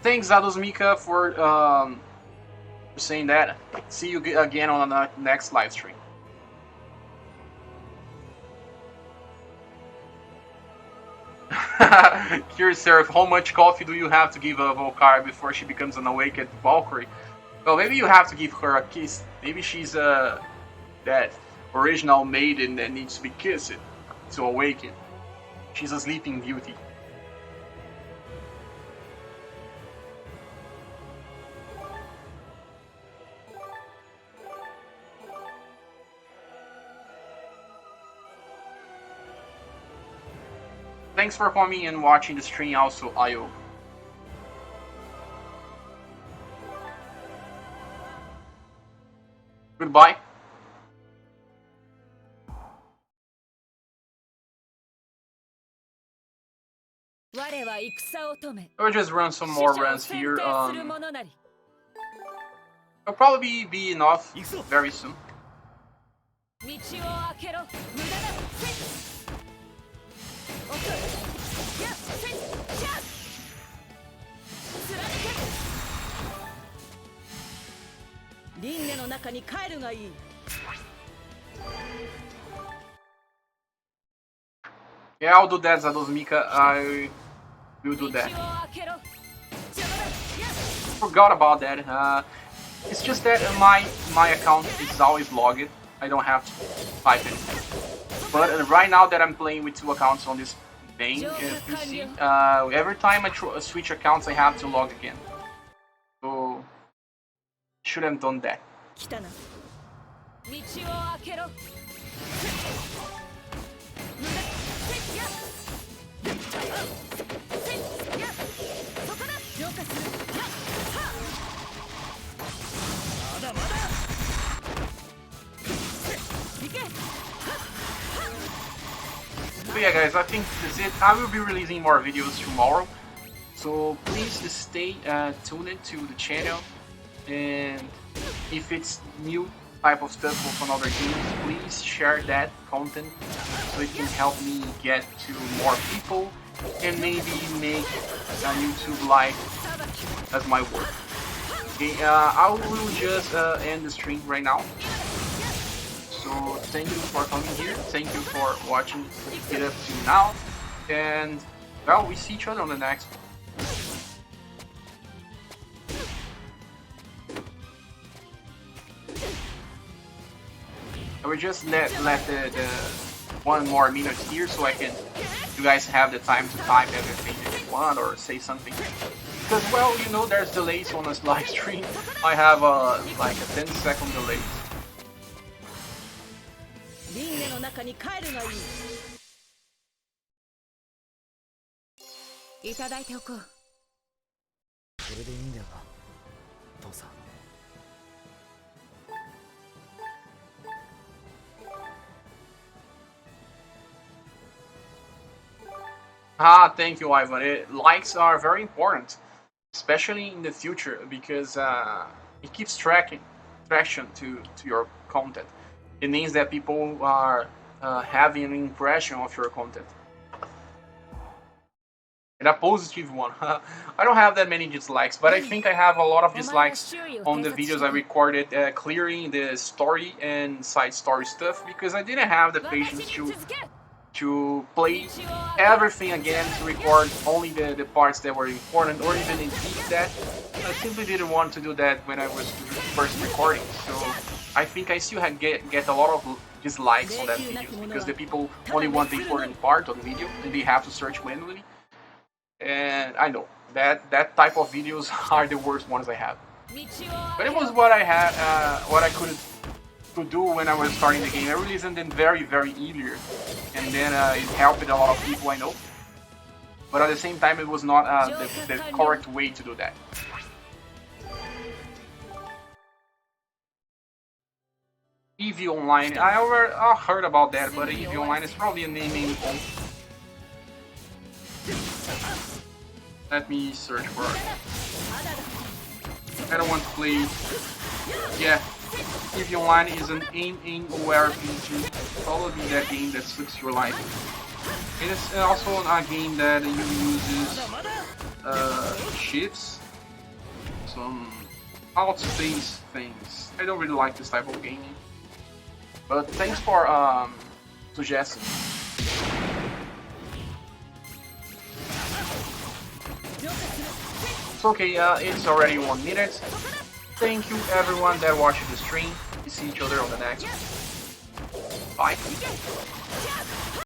Thanks, Zados Mika, for saying that. See you again on the next live stream. Curious, Seraph, how much coffee do you have to give a Volkari before she becomes an awakened Valkyrie? Well, maybe you have to give her a kiss. Maybe she's that original maiden that needs to be kissed to awaken. She's a sleeping beauty. Thanks for coming and watching the stream also, Ayo. Goodbye. I'll just run some more runs here. I'll probably be enough very soon. Yeah, I'll do that, Zados Mika. I will do that. Forgot about that. It's just that my account is always logged. I don't have to type it. But right now that I'm playing with 2 accounts on this thing, if you see, every time I switch accounts, I have to log again. So should have done that. So yeah guys, I think that's it. I will be releasing more videos tomorrow, so please just stay tuned to the channel, and if it's new type of stuff of another game, please share that content so it can help me get to more people and maybe make a YouTube life as my work. Okay, I will just end the stream right now. So thank you for coming here, thank you for watching it up to now, and well, we see each other on the next one. I will just let the 1 more minute here so you guys have the time to type everything that you want or say something. Because, well, you know, there's delays on this live stream. I have like a 10-second delay. これでいいんだよな父さん Ah, thank you, Ivan. Likes are very important, especially in the future, because it keeps traction to your content. It means that people are having an impression of your content. And a positive one. I don't have that many dislikes, but I think I have a lot of dislikes on the videos I recorded clearing the story and side story stuff, because I didn't have the patience to play everything again, to record only the parts that were important, or even edit that. I simply didn't want to do that when I was first recording, so I think I still get a lot of dislikes on that video, because the people only want the important part of the video, and they have to search manually. And I know that type of videos are the worst ones I have. But it was what I had, what I could do when I was starting the game. I released them very earlier, and then it helped a lot of people, I know. But at the same time, it was not the correct way to do that. EV Online, I heard about that, but EV Online is probably a naming. Let me search for it. I don't want to play. Yeah, EV Online is an MMORPG, probably that game that sucks your life. It is also a game that uses ships, some outspace things. I don't really like this type of gaming, but thanks for suggesting. It's okay, it's already 1 minute. Thank you everyone that watched the stream. We see each other on the next one. Bye.